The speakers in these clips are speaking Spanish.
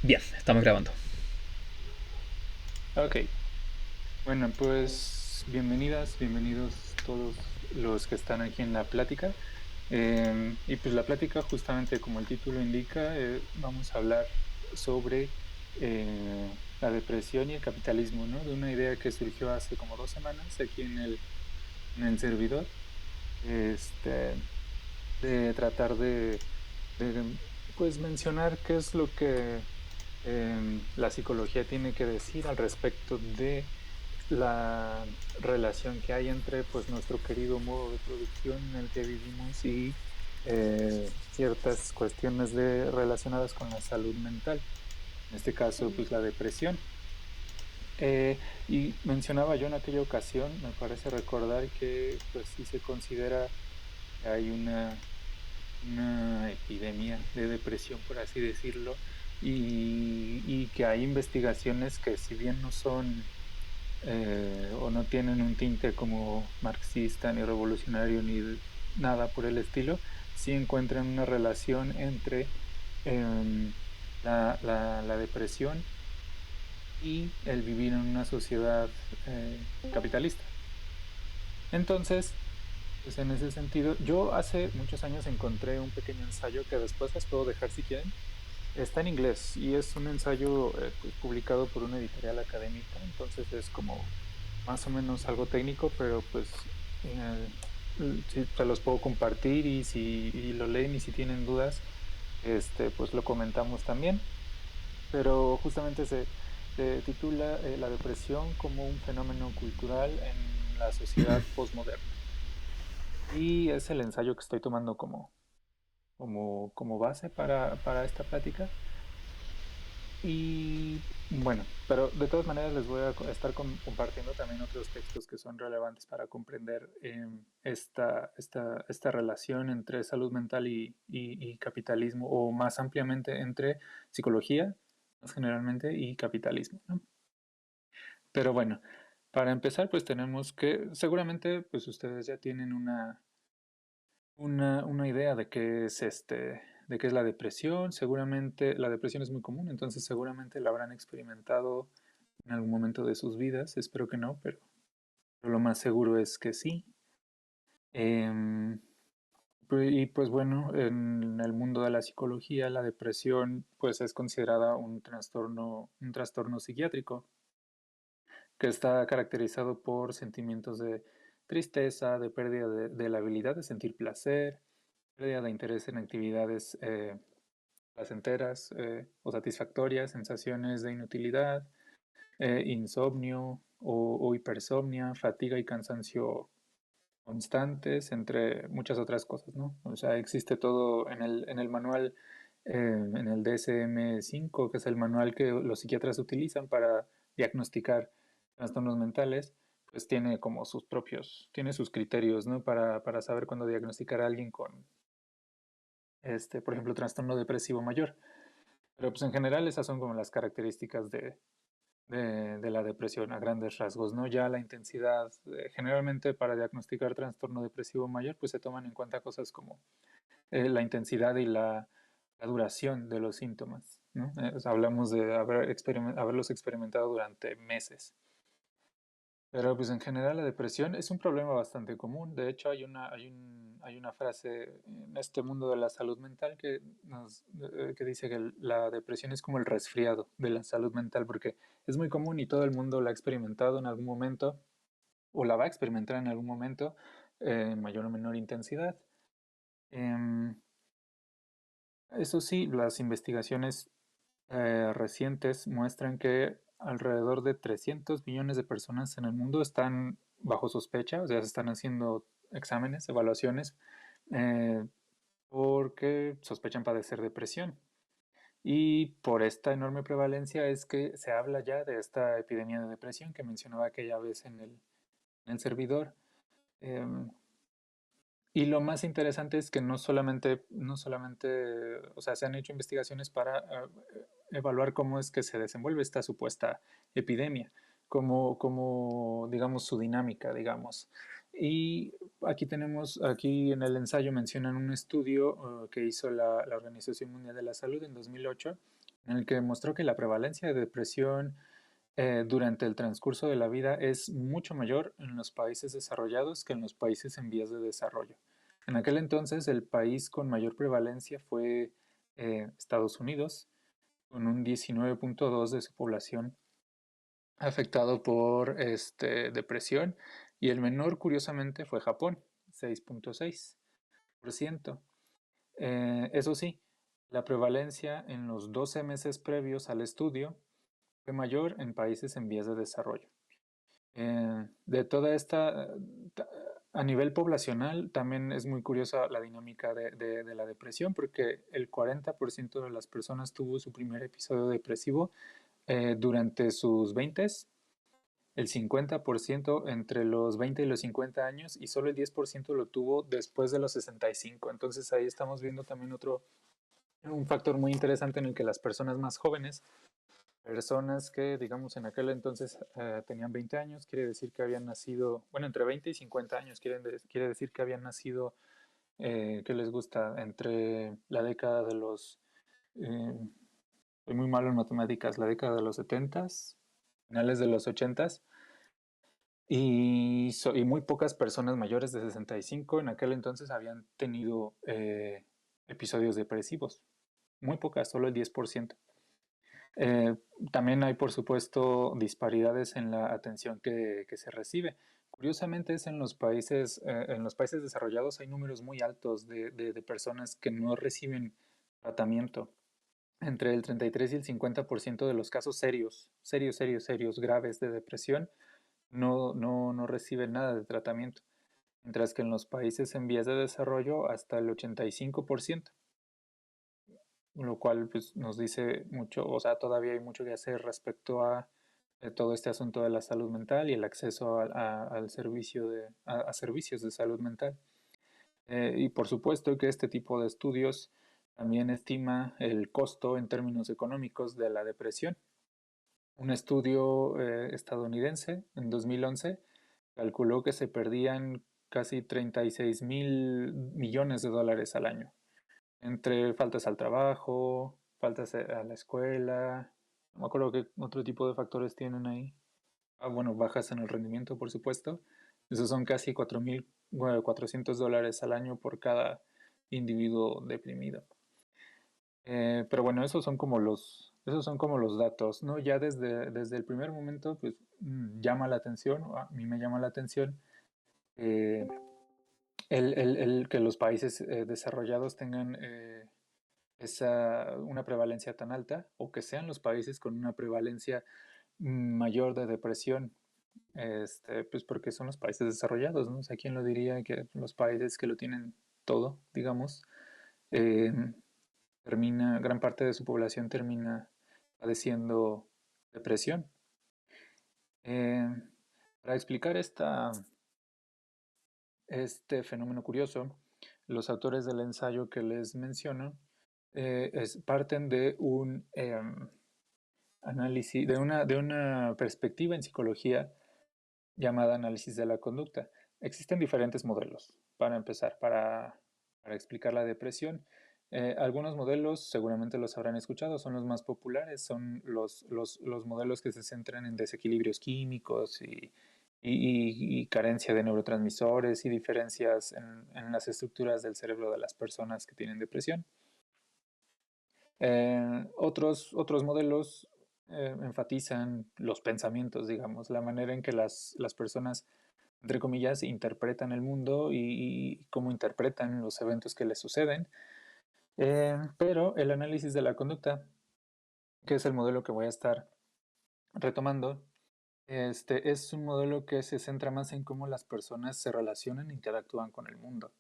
Bien, estamos grabando. Ok, bueno, pues bienvenidas, bienvenidos todos los que están aquí en la plática. Y pues la plática, justamente como el título indica, vamos a hablar sobre la depresión y el capitalismo, ¿no? De una idea que surgió hace como 2 semanas aquí en el servidor, este, de tratar de, pues mencionar qué es lo que la psicología tiene que decir al respecto de la relación que hay entre pues nuestro querido modo de producción en el que vivimos y ciertas cuestiones relacionadas con la salud mental, en este caso pues la depresión. Y mencionaba yo en aquella ocasión, me parece recordar que pues sí se considera que hay una epidemia de depresión, por así decirlo, y que hay investigaciones que si bien no son o no tienen un tinte como marxista ni revolucionario ni nada por el estilo, sí encuentran una relación entre em, la depresión y el vivir en una sociedad capitalista. Entonces, pues en ese sentido, yo hace muchos años encontré un pequeño ensayo que después les puedo dejar si quieren. Está en inglés y es un ensayo pues, publicado por una editorial académica, entonces es como más o menos algo técnico, pero pues eh, sí, se los puedo compartir y si y lo leen y si tienen dudas, pues lo comentamos también. Pero justamente se titula La depresión como un fenómeno cultural en la sociedad postmoderna. Y es el ensayo que estoy tomando como base para esta plática. Y bueno, pero de todas maneras les voy a estar compartiendo también otros textos que son relevantes para comprender esta relación entre salud mental y capitalismo, o más ampliamente entre psicología, más generalmente, y capitalismo, ¿no? Pero bueno, para empezar, pues tenemos que, seguramente, pues ustedes ya tienen una idea de qué es de qué es la depresión. Seguramente la depresión es muy común, entonces seguramente la habrán experimentado en algún momento de sus vidas. Espero que no, pero lo más seguro es que sí. Em, y pues bueno, en el mundo de la psicología, la depresión pues es considerada un trastorno psiquiátrico que está caracterizado por sentimientos de tristeza, de pérdida de la habilidad de sentir placer, pérdida de interés en actividades placenteras o satisfactorias, sensaciones de inutilidad, insomnio o hipersomnia, fatiga y cansancio constantes, entre muchas otras cosas, ¿no? O sea, existe todo en el manual, en el DSM-5, que es el manual que los psiquiatras utilizan para diagnosticar trastornos mentales, pues tiene como tiene sus criterios, ¿no? Para saber cuándo diagnosticar a alguien con, por ejemplo, trastorno depresivo mayor. Pero pues en general esas son como las características de la depresión a grandes rasgos, ¿no? Ya la intensidad, generalmente para diagnosticar trastorno depresivo mayor, pues se toman en cuenta cosas como la intensidad y la duración de los síntomas, ¿no? O sea, hablamos de haberlos experimentado durante meses. Pero pues en general la depresión es un problema bastante común. De hecho, hay una frase en este mundo de la salud mental que dice que la depresión es como el resfriado de la salud mental, porque es muy común y todo el mundo la ha experimentado en algún momento o la va a experimentar en algún momento en mayor o menor intensidad. Em, Eso sí, las investigaciones recientes muestran que alrededor de 300 millones de personas en el mundo están bajo sospecha, o sea, se están haciendo exámenes, evaluaciones, eh, porque sospechan padecer depresión. Y por esta enorme prevalencia es que se habla ya de esta epidemia de depresión que mencionaba aquella vez en el servidor. Em, y lo más interesante es que no solamente, o sea, se han hecho investigaciones para evaluar cómo es que se desenvuelve esta supuesta epidemia, digamos, su dinámica, digamos. Y aquí en el ensayo mencionan un estudio que hizo la Organización Mundial de la Salud en 2008, en el que mostró que la prevalencia de depresión durante el transcurso de la vida es mucho mayor en los países desarrollados que en los países en vías de desarrollo. En aquel entonces el país con mayor prevalencia fue Estados Unidos, con un 19.2 de su población afectado por depresión, y el menor, curiosamente, fue Japón, 6.6%. Eso sí, la prevalencia en los 12 meses previos al estudio fue mayor en países en vías de desarrollo. De toda esta, a nivel poblacional, también es muy curiosa la dinámica de la depresión, porque el 40% de las personas tuvo su primer episodio depresivo durante sus 20, el 50% entre los 20 y los 50 años y solo el 10% lo tuvo después de los 65. Entonces ahí estamos viendo también un factor muy interesante en el que las personas más jóvenes, personas que digamos en aquel entonces tenían 20 años, quiere decir que habían nacido, bueno, entre 20 y 50 años, quiere decir que habían nacido, ¿qué les gusta? Entre la década de los, eh, soy muy malo en matemáticas, la década de los 70s, finales de los 80s, y muy pocas personas mayores de 65 en aquel entonces habían tenido episodios depresivos. Muy pocas, solo el 10%. Eh, También hay, por supuesto, disparidades en la atención que se recibe. Curiosamente, es en los países desarrollados hay números muy altos de personas que no reciben tratamiento. Entre el 33 y el 50% de los casos serios, graves de depresión no reciben nada de tratamiento, mientras que en los países en vías de desarrollo hasta el 85%, lo cual pues, nos dice mucho, o sea, todavía hay mucho que hacer respecto a todo este asunto de la salud mental y el acceso al servicio a servicios de salud mental. Y por supuesto que este tipo de estudios también estima el costo en términos económicos de la depresión. Un estudio estadounidense en 2011 calculó que se perdían casi 36.000 millones de dólares al año, entre faltas al trabajo, faltas a la escuela, no me acuerdo qué otro tipo de factores tienen ahí. Ah, bueno, bajas en el rendimiento, por supuesto. Esos son casi 4.400 dólares al año por cada individuo deprimido. Pero bueno, esos son como los datos, ¿no? Ya desde el primer momento, pues llama la atención, o a mí me llama la atención, eh, que los países desarrollados tengan una prevalencia tan alta, o que sean los países con una prevalencia mayor de depresión, pues porque son los países desarrollados, ¿no? O sea, ¿quién lo diría que los países que lo tienen todo, digamos, eh, gran parte de su población termina padeciendo depresión? Eh, para explicar este fenómeno curioso, los autores del ensayo que les menciono parten de un análisis, de una perspectiva en psicología llamada análisis de la conducta. Existen diferentes modelos, para empezar, para explicar la depresión. Algunos modelos, seguramente los habrán escuchado, son los más populares, son los modelos que se centran en desequilibrios químicos y carencia de neurotransmisores y diferencias en las estructuras del cerebro de las personas que tienen depresión. Otros modelos enfatizan los pensamientos, digamos, la manera en que las personas, entre comillas, interpretan el mundo y cómo interpretan los eventos que les suceden. Pero el análisis de la conducta, que es el modelo que voy a estar retomando, es un modelo que se centra más en cómo las personas se relacionan e interactúan con el mundo.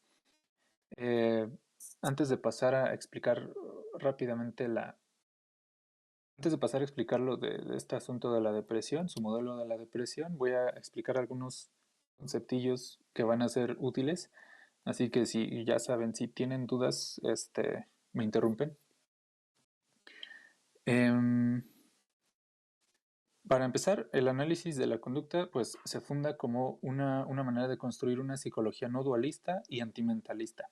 Eh, Antes de pasar a explicar rápidamente Antes de pasar a explicar lo de este asunto de la depresión, su modelo de la depresión, voy a explicar algunos conceptillos que van a ser útiles. Así que si ya saben, si tienen dudas, me interrumpen. Em, para empezar, el análisis de la conducta pues, se funda como una manera de construir una psicología no dualista y antimentalista.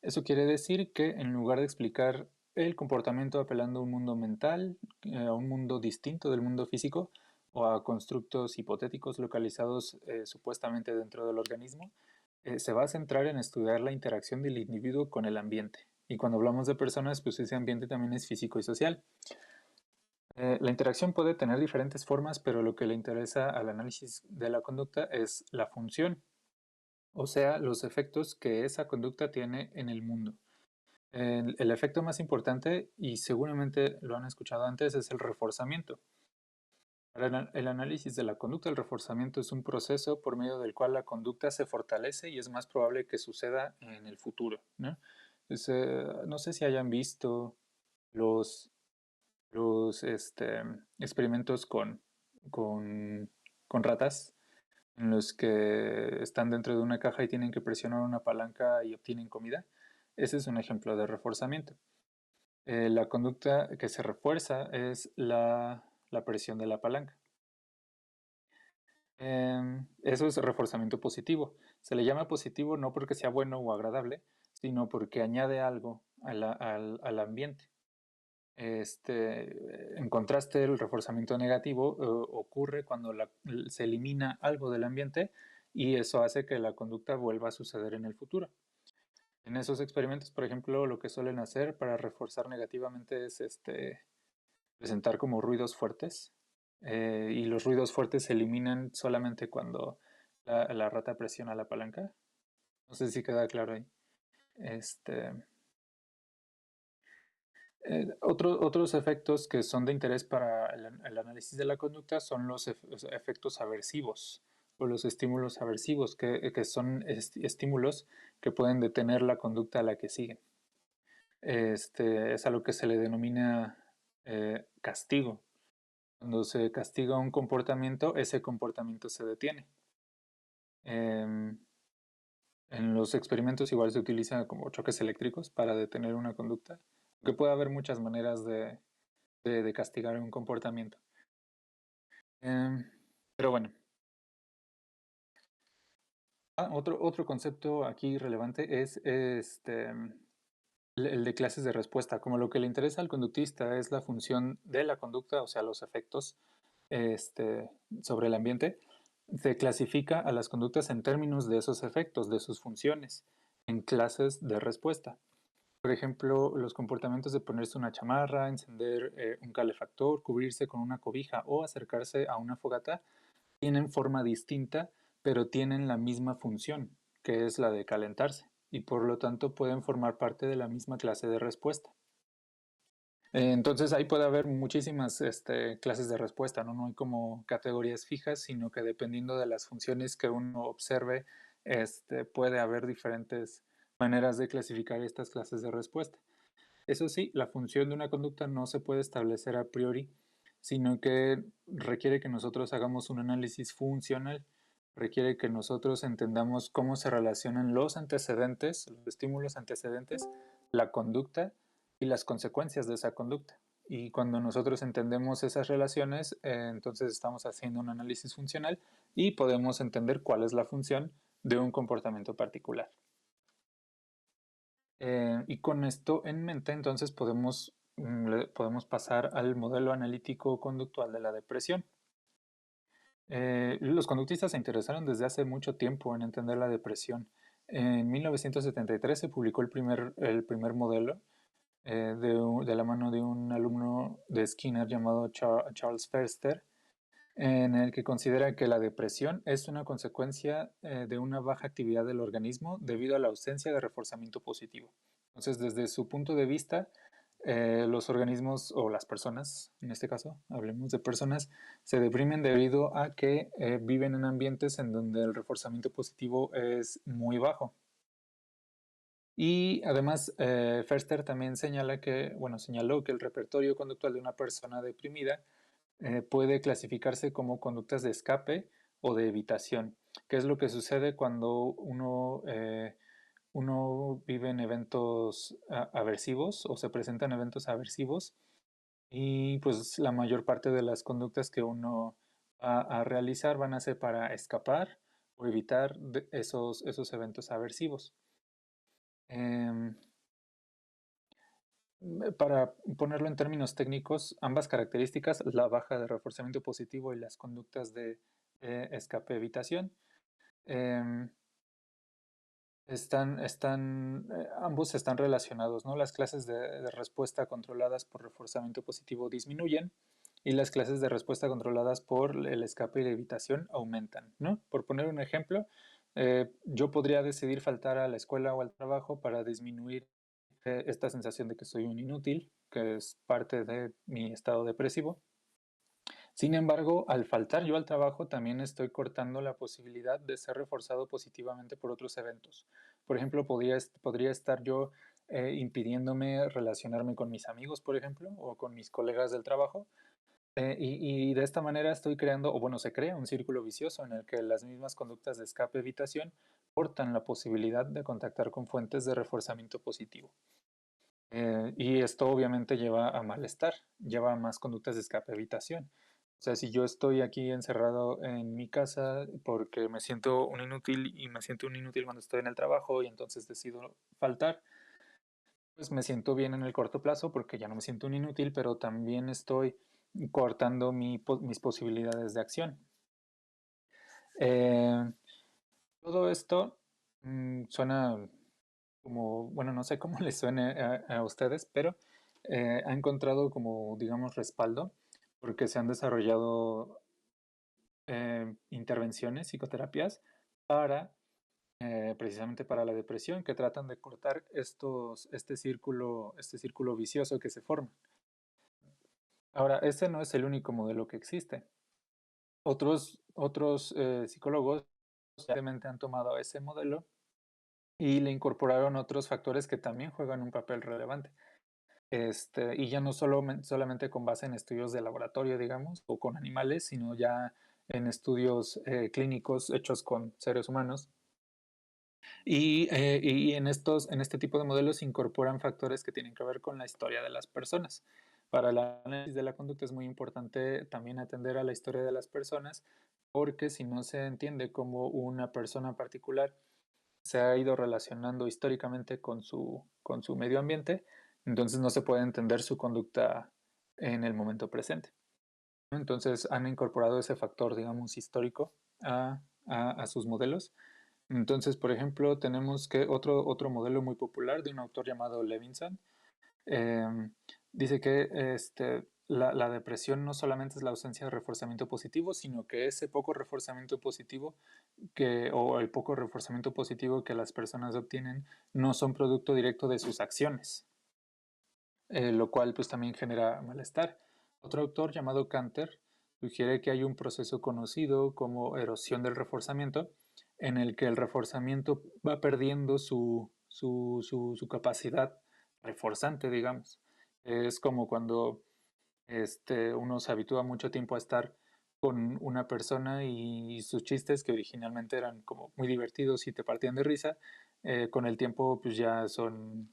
Eso quiere decir que en lugar de explicar el comportamiento apelando a un mundo mental, a un mundo distinto del mundo físico o a constructos hipotéticos localizados supuestamente dentro del organismo, se va a centrar en estudiar la interacción del individuo con el ambiente. Y cuando hablamos de personas, pues ese ambiente también es físico y social. La interacción puede tener diferentes formas, pero lo que le interesa al análisis de la conducta es la función, o sea, los efectos que esa conducta tiene en el mundo. El efecto más importante, y seguramente lo han escuchado antes, es el reforzamiento. Para el análisis de la conducta, el reforzamiento es un proceso por medio del cual la conducta se fortalece y es más probable que suceda en el futuro, ¿no? No sé si hayan visto los, los experimentos con, con ratas en los que están dentro de una caja y tienen que presionar una palanca y obtienen comida. Ese es un ejemplo de reforzamiento. La conducta que se refuerza es la presión de la palanca. Eso es reforzamiento positivo. Se le llama positivo no porque sea bueno o agradable, sino porque añade algo al ambiente. En contraste, el reforzamiento negativo ocurre cuando se elimina algo del ambiente y eso hace que la conducta vuelva a suceder en el futuro. En esos experimentos, por ejemplo, lo que suelen hacer para reforzar negativamente es presentar como ruidos fuertes y los ruidos fuertes se eliminan solamente cuando la rata presiona la palanca. No sé si queda claro ahí. Este, otros efectos que son de interés para el análisis de la conducta son los efectos aversivos o los estímulos aversivos, que son estímulos que pueden detener la conducta a la que siguen. Es a lo que se le denomina castigo. Cuando se castiga un comportamiento, ese comportamiento se detiene. Em, en los experimentos igual se utilizan como choques eléctricos para detener una conducta, que puede haber muchas maneras de castigar un comportamiento. Em, pero bueno, otro concepto aquí relevante es el de clases de respuesta. Como lo que le interesa al conductista es la función de la conducta, o sea, los efectos este, sobre el ambiente, se clasifica a las conductas en términos de esos efectos, de sus funciones, en clases de respuesta. Por ejemplo, los comportamientos de ponerse una chamarra, encender un calefactor, cubrirse con una cobija o acercarse a una fogata tienen forma distinta, pero tienen la misma función, que es la de calentarse, y por lo tanto pueden formar parte de la misma clase de respuesta. Entonces ahí puede haber muchísimas clases de respuesta, ¿no? No hay como categorías fijas, sino que dependiendo de las funciones que uno observe, puede haber diferentes maneras de clasificar estas clases de respuesta. Eso sí, la función de una conducta no se puede establecer a priori, sino que requiere que nosotros hagamos un análisis funcional, requiere que nosotros entendamos cómo se relacionan los antecedentes, los estímulos antecedentes, la conducta y las consecuencias de esa conducta. Y cuando nosotros entendemos esas relaciones, entonces estamos haciendo un análisis funcional y podemos entender cuál es la función de un comportamiento particular. Y con esto en mente, entonces podemos pasar al modelo analítico conductual de la depresión. Los conductistas se interesaron desde hace mucho tiempo en entender la depresión. En 1973 se publicó el primer modelo de la mano de un alumno de Skinner llamado Charles Ferster, en el que considera que la depresión es una consecuencia de una baja actividad del organismo debido a la ausencia de reforzamiento positivo. Entonces, desde su punto de vista, los organismos o las personas, en este caso, hablemos de personas, se deprimen debido a que viven en ambientes en donde el reforzamiento positivo es muy bajo. Y además, Ferster también señaló que el repertorio conductual de una persona deprimida puede clasificarse como conductas de escape o de evitación, que es lo que sucede cuando uno vive en eventos aversivos o se presentan eventos aversivos y pues la mayor parte de las conductas que uno va a realizar van a ser para escapar o evitar esos eventos aversivos. Em, Para ponerlo en términos técnicos, ambas características, la baja de reforzamiento positivo y las conductas de escape evitación, em, ambos están relacionados, ¿no? Las clases de respuesta controladas por reforzamiento positivo disminuyen y las clases de respuesta controladas por el escape y la evitación aumentan, ¿no? Por poner un ejemplo, yo podría decidir faltar a la escuela o al trabajo para disminuir esta sensación de que soy un inútil, que es parte de mi estado depresivo. Sin embargo, al faltar yo al trabajo, también estoy cortando la posibilidad de ser reforzado positivamente por otros eventos. Por ejemplo, podría estar yo impidiéndome relacionarme con mis amigos, por ejemplo, o con mis colegas del trabajo. Y de esta manera estoy creando, o bueno, se crea un círculo vicioso en el que las mismas conductas de escape-evitación cortan la posibilidad de contactar con fuentes de reforzamiento positivo. Y esto obviamente lleva a malestar, lleva a más conductas de escape-evitación. O sea, si yo estoy aquí encerrado en mi casa porque me siento un inútil y me siento un inútil cuando estoy en el trabajo y entonces decido faltar, pues me siento bien en el corto plazo porque ya no me siento un inútil, pero también estoy cortando mis posibilidades de acción. Eh, Todo esto suena como, bueno, no sé cómo les suene a ustedes, pero ha encontrado como, digamos, respaldo porque se han desarrollado intervenciones, psicoterapias para precisamente para la depresión que tratan de cortar este círculo vicioso que se forma. Ahora, este no es el único modelo que existe. Otros psicólogos obviamente han tomado ese modelo y le incorporaron otros factores que también juegan un papel relevante. Y ya no solamente con base en estudios de laboratorio, digamos, o con animales, sino ya en estudios clínicos hechos con seres humanos. Y en este tipo de modelos se incorporan factores que tienen que ver con la historia de las personas. Para el análisis de la conducta es muy importante también atender a la historia de las personas, porque si no se entiende cómo una persona particular se ha ido relacionando históricamente con su medio ambiente, entonces no se puede entender su conducta en el momento presente. Entonces han incorporado ese factor, digamos, histórico a sus modelos. Entonces, por ejemplo, tenemos que otro modelo muy popular de un autor llamado Levinson eh, dice que la depresión no solamente es la ausencia de reforzamiento positivo, sino que ese poco reforzamiento positivo o el poco reforzamiento positivo que las personas obtienen no son producto directo de sus acciones, lo cual pues también genera malestar. Otro autor llamado Canter sugiere que hay un proceso conocido como erosión del reforzamiento, en el que el reforzamiento va perdiendo su capacidad reforzante, digamos. Es como cuando uno se habitúa mucho tiempo a estar con una persona y sus chistes, que originalmente eran como muy divertidos y te partían de risa, con el tiempo pues ya son,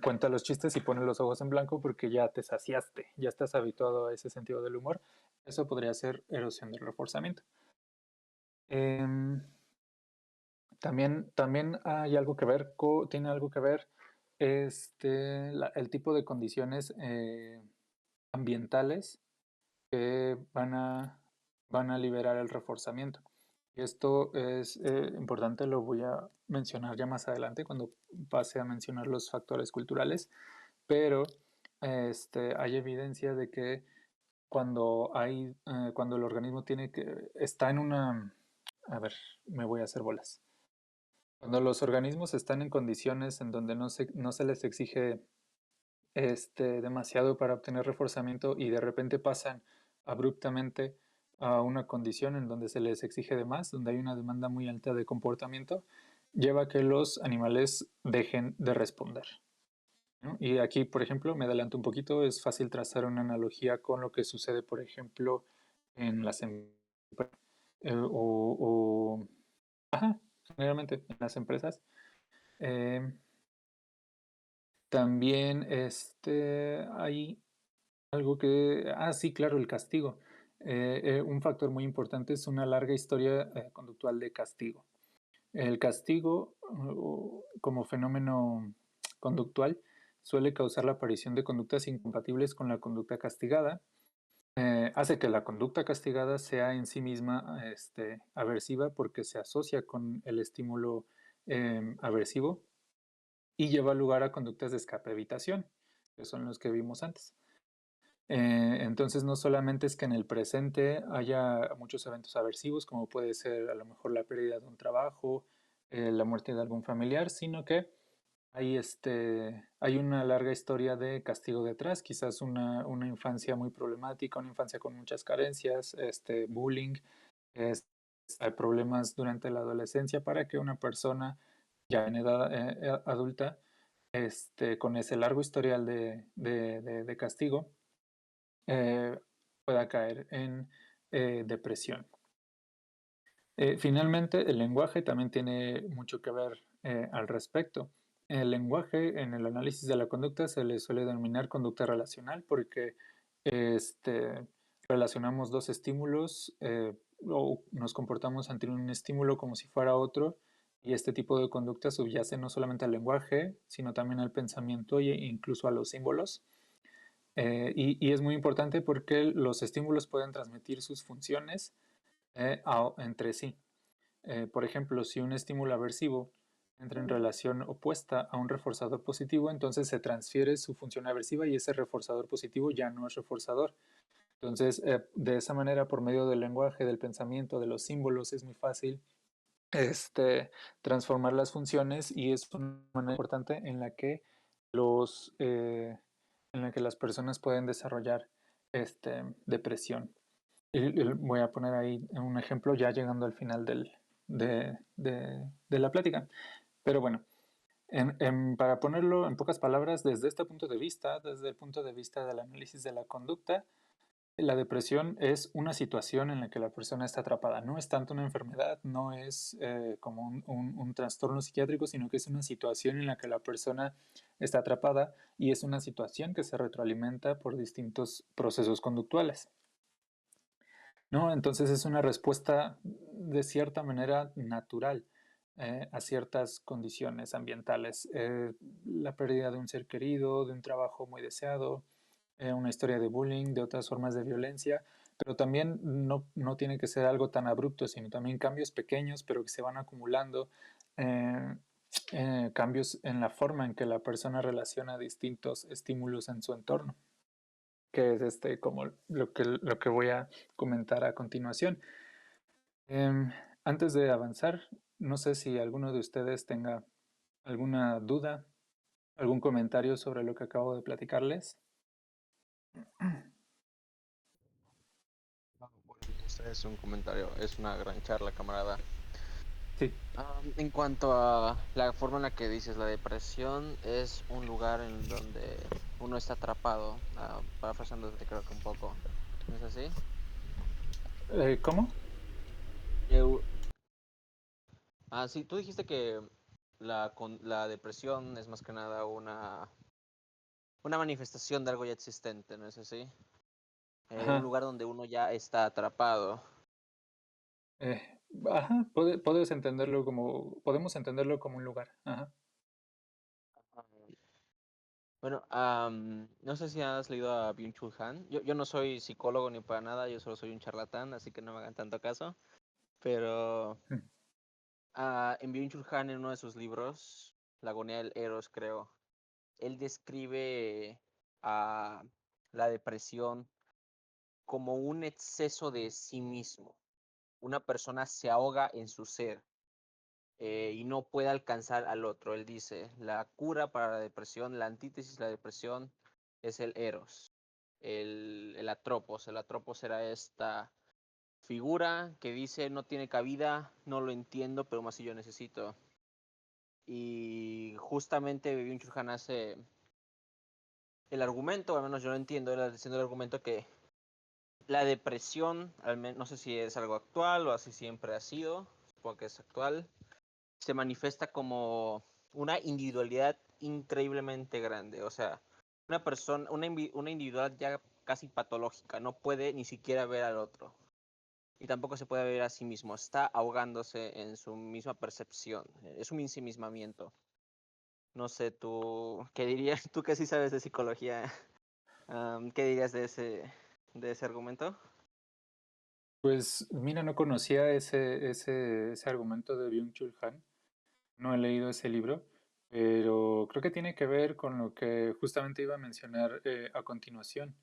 cuenta los chistes y pone los ojos en blanco porque ya te saciaste, ya estás habituado a ese sentido del humor. Eso podría ser erosión del reforzamiento. Em, también hay algo que ver, tiene algo que ver el tipo de condiciones ambientales que van a liberar el reforzamiento. Y esto es importante, lo voy a mencionar ya más adelante cuando pase a mencionar los factores culturales, pero hay evidencia de que cuando el organismo está en una, a ver, me voy a hacer bolas. Cuando los organismos están en condiciones en donde no se les exige demasiado para obtener reforzamiento y de repente pasan abruptamente a una condición en donde se les exige de más, donde hay una demanda muy alta de comportamiento, lleva a que los animales dejen de responder, ¿no? Y aquí, por ejemplo, me adelanto un poquito, es fácil trazar una analogía con lo que sucede, por ejemplo, en las empresas, o ajá, generalmente en las empresas. Eh, También hay algo sí, claro, el castigo. Un factor muy importante es una larga historia conductual de castigo. El castigo como fenómeno conductual suele causar la aparición de conductas incompatibles con la conducta castigada. Hace que la conducta castigada sea en sí misma aversiva porque se asocia con el estímulo aversivo y lleva lugar a conductas de escape-evitación, que son los que vimos antes. Entonces no solamente es que en el presente haya muchos eventos aversivos, como puede ser a lo mejor la pérdida de un trabajo, la muerte de algún familiar, sino que hay una larga historia de castigo detrás, quizás una infancia muy problemática, una infancia con muchas carencias, bullying, es- hay problemas durante la adolescencia para que una persona ya en edad adulta, con ese largo historial de castigo, eh, pueda caer en depresión. Finalmente, el lenguaje también tiene mucho que ver al respecto. El lenguaje en el análisis de la conducta se le suele denominar conducta relacional porque este, relacionamos dos estímulos o nos comportamos ante un estímulo como si fuera otro y este tipo de conducta subyace no solamente al lenguaje, sino también al pensamiento e incluso a los símbolos. Y es muy importante porque los estímulos pueden transmitir sus funciones entre sí. Por ejemplo, si un estímulo aversivo entra en relación opuesta a un reforzador positivo, entonces se transfiere su función aversiva y ese reforzador positivo ya no es reforzador. Entonces, de esa manera, por medio del lenguaje, del pensamiento, de los símbolos, es muy fácil transformar las funciones y es una manera importante los, eh, en la que las personas pueden desarrollar depresión. Voy a poner ahí un ejemplo ya llegando al final de la plática. Pero bueno, para ponerlo en pocas palabras, desde este punto de vista, desde el punto de vista del análisis de la conducta, la depresión es una situación en la que la persona está atrapada. No es tanto una enfermedad, no es como un trastorno psiquiátrico, sino que es una situación en la que la persona está atrapada y es una situación que se retroalimenta por distintos procesos conductuales. ¿No? Entonces es una respuesta de cierta manera natural a ciertas condiciones ambientales. La pérdida de un ser querido, de un trabajo muy deseado, una historia de bullying, de otras formas de violencia, pero también no tiene que ser algo tan abrupto, sino también cambios pequeños, pero que se van acumulando, eh, cambios en la forma en que la persona relaciona distintos estímulos en su entorno, que es como lo que voy a comentar a continuación. Em, Antes de avanzar, no sé si alguno de ustedes tenga alguna duda, algún comentario sobre lo que acabo de platicarles. Bueno, este es un comentario, es una gran charla, camarada. Sí, En cuanto a la forma en la que dices, la depresión es un lugar en donde uno está atrapado, parafraseándote creo que un poco, ¿no es así? ¿cómo? Eu- sí, tú dijiste que la depresión es más que nada una manifestación de algo ya existente, ¿no es así? Un Ajá. lugar donde uno ya está atrapado. eh, podemos entenderlo como un lugar. Ajá. Bueno, no sé si has leído a Byung-Chul Han. Yo no soy psicólogo ni para nada, yo solo soy un charlatán, así que no me hagan tanto caso. Pero Mm. en Byung-Chul Han, en uno de sus libros, La agonía del Eros, creo, él describe a la depresión como un exceso de sí mismo. Una persona se ahoga en su ser y no puede alcanzar al otro. Él dice, la cura para la depresión, la antítesis de la depresión es el eros, el atropos. El atropos era esta figura que dice, no tiene cabida, no lo entiendo, pero más si yo necesito. Y justamente Byung-Chul Han hace el argumento, al menos yo lo entiendo, él haciendo el argumento que la depresión, al menos, no sé si es algo actual o así siempre ha sido, supongo que es actual, se manifiesta como una individualidad increíblemente grande. O sea, una persona, una individualidad ya casi patológica, no puede ni siquiera ver al otro. Y tampoco se puede ver a sí mismo, está ahogándose en su misma percepción, es un ensimismamiento. No sé, tú, ¿qué dirías? Tú que sí sabes de psicología, ¿qué dirías de ese argumento? Pues mira, no conocía ese argumento de Byung-Chul Han, no he leído ese libro, pero creo que tiene que ver con lo que justamente iba a mencionar a continuación.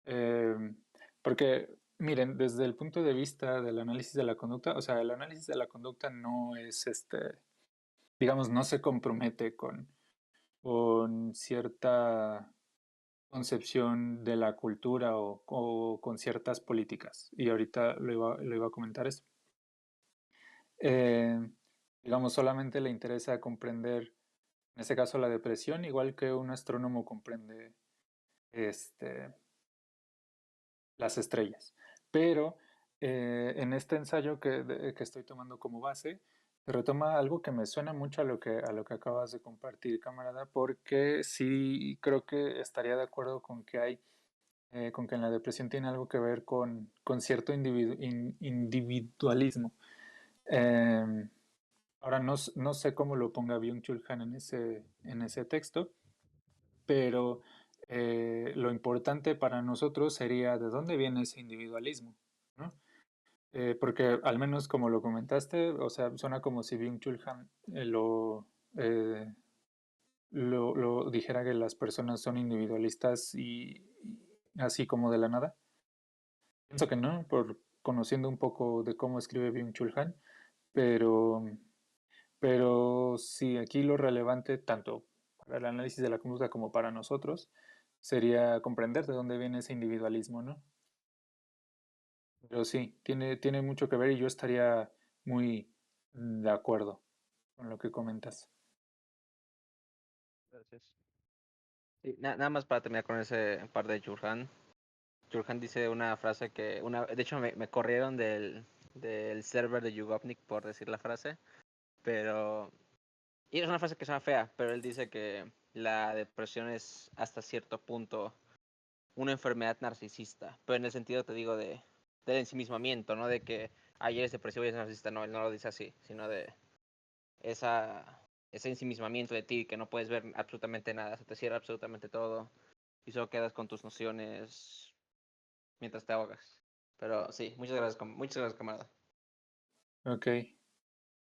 Em, Porque, miren, desde el punto de vista del análisis de la conducta, o sea, el análisis de la conducta no es, digamos, no se compromete con cierta concepción de la cultura o con ciertas políticas. Y ahorita lo iba a comentar eso. Eh, digamos, solamente le interesa comprender, en este caso, la depresión, igual que un astrónomo comprende este, las estrellas. Pero en este ensayo que estoy tomando como base, se retoma algo que me suena mucho a lo que acabas de compartir, camarada, porque sí creo que estaría de acuerdo con que en la depresión tiene algo que ver con cierto individualismo. Eh, Ahora no sé cómo lo ponga Byung-Chul Han en ese texto, pero lo importante para nosotros sería de dónde viene ese individualismo, ¿no? Porque al menos como lo comentaste, o sea, suena como si Byung-Chul Han eh, lo dijera que las personas son individualistas y así como de la nada. Pienso que no, por conociendo un poco de cómo escribe Byung-Chul Han, pero, pero sí, aquí lo relevante, tanto para el análisis de la conducta como para nosotros, sería comprender de dónde viene ese individualismo, ¿no? Pero sí, tiene mucho que ver y yo estaría muy de acuerdo con lo que comentas. Gracias. Sí, nada más para terminar con ese par de Jurhan. Jurhan dice una frase de hecho me corrieron del server de Yugovnik por decir la frase, pero, y es una frase que suena fea, pero él dice que la depresión es hasta cierto punto una enfermedad narcisista, pero en el sentido, te digo, del ensimismamiento, no de que ayer es depresivo y es narcisista, no, él no lo dice así, sino de esa, ese ensimismamiento de ti, que no puedes ver absolutamente nada, se te cierra absolutamente todo y solo quedas con tus nociones mientras te ahogas. Pero sí, muchas gracias, camarada. Ok,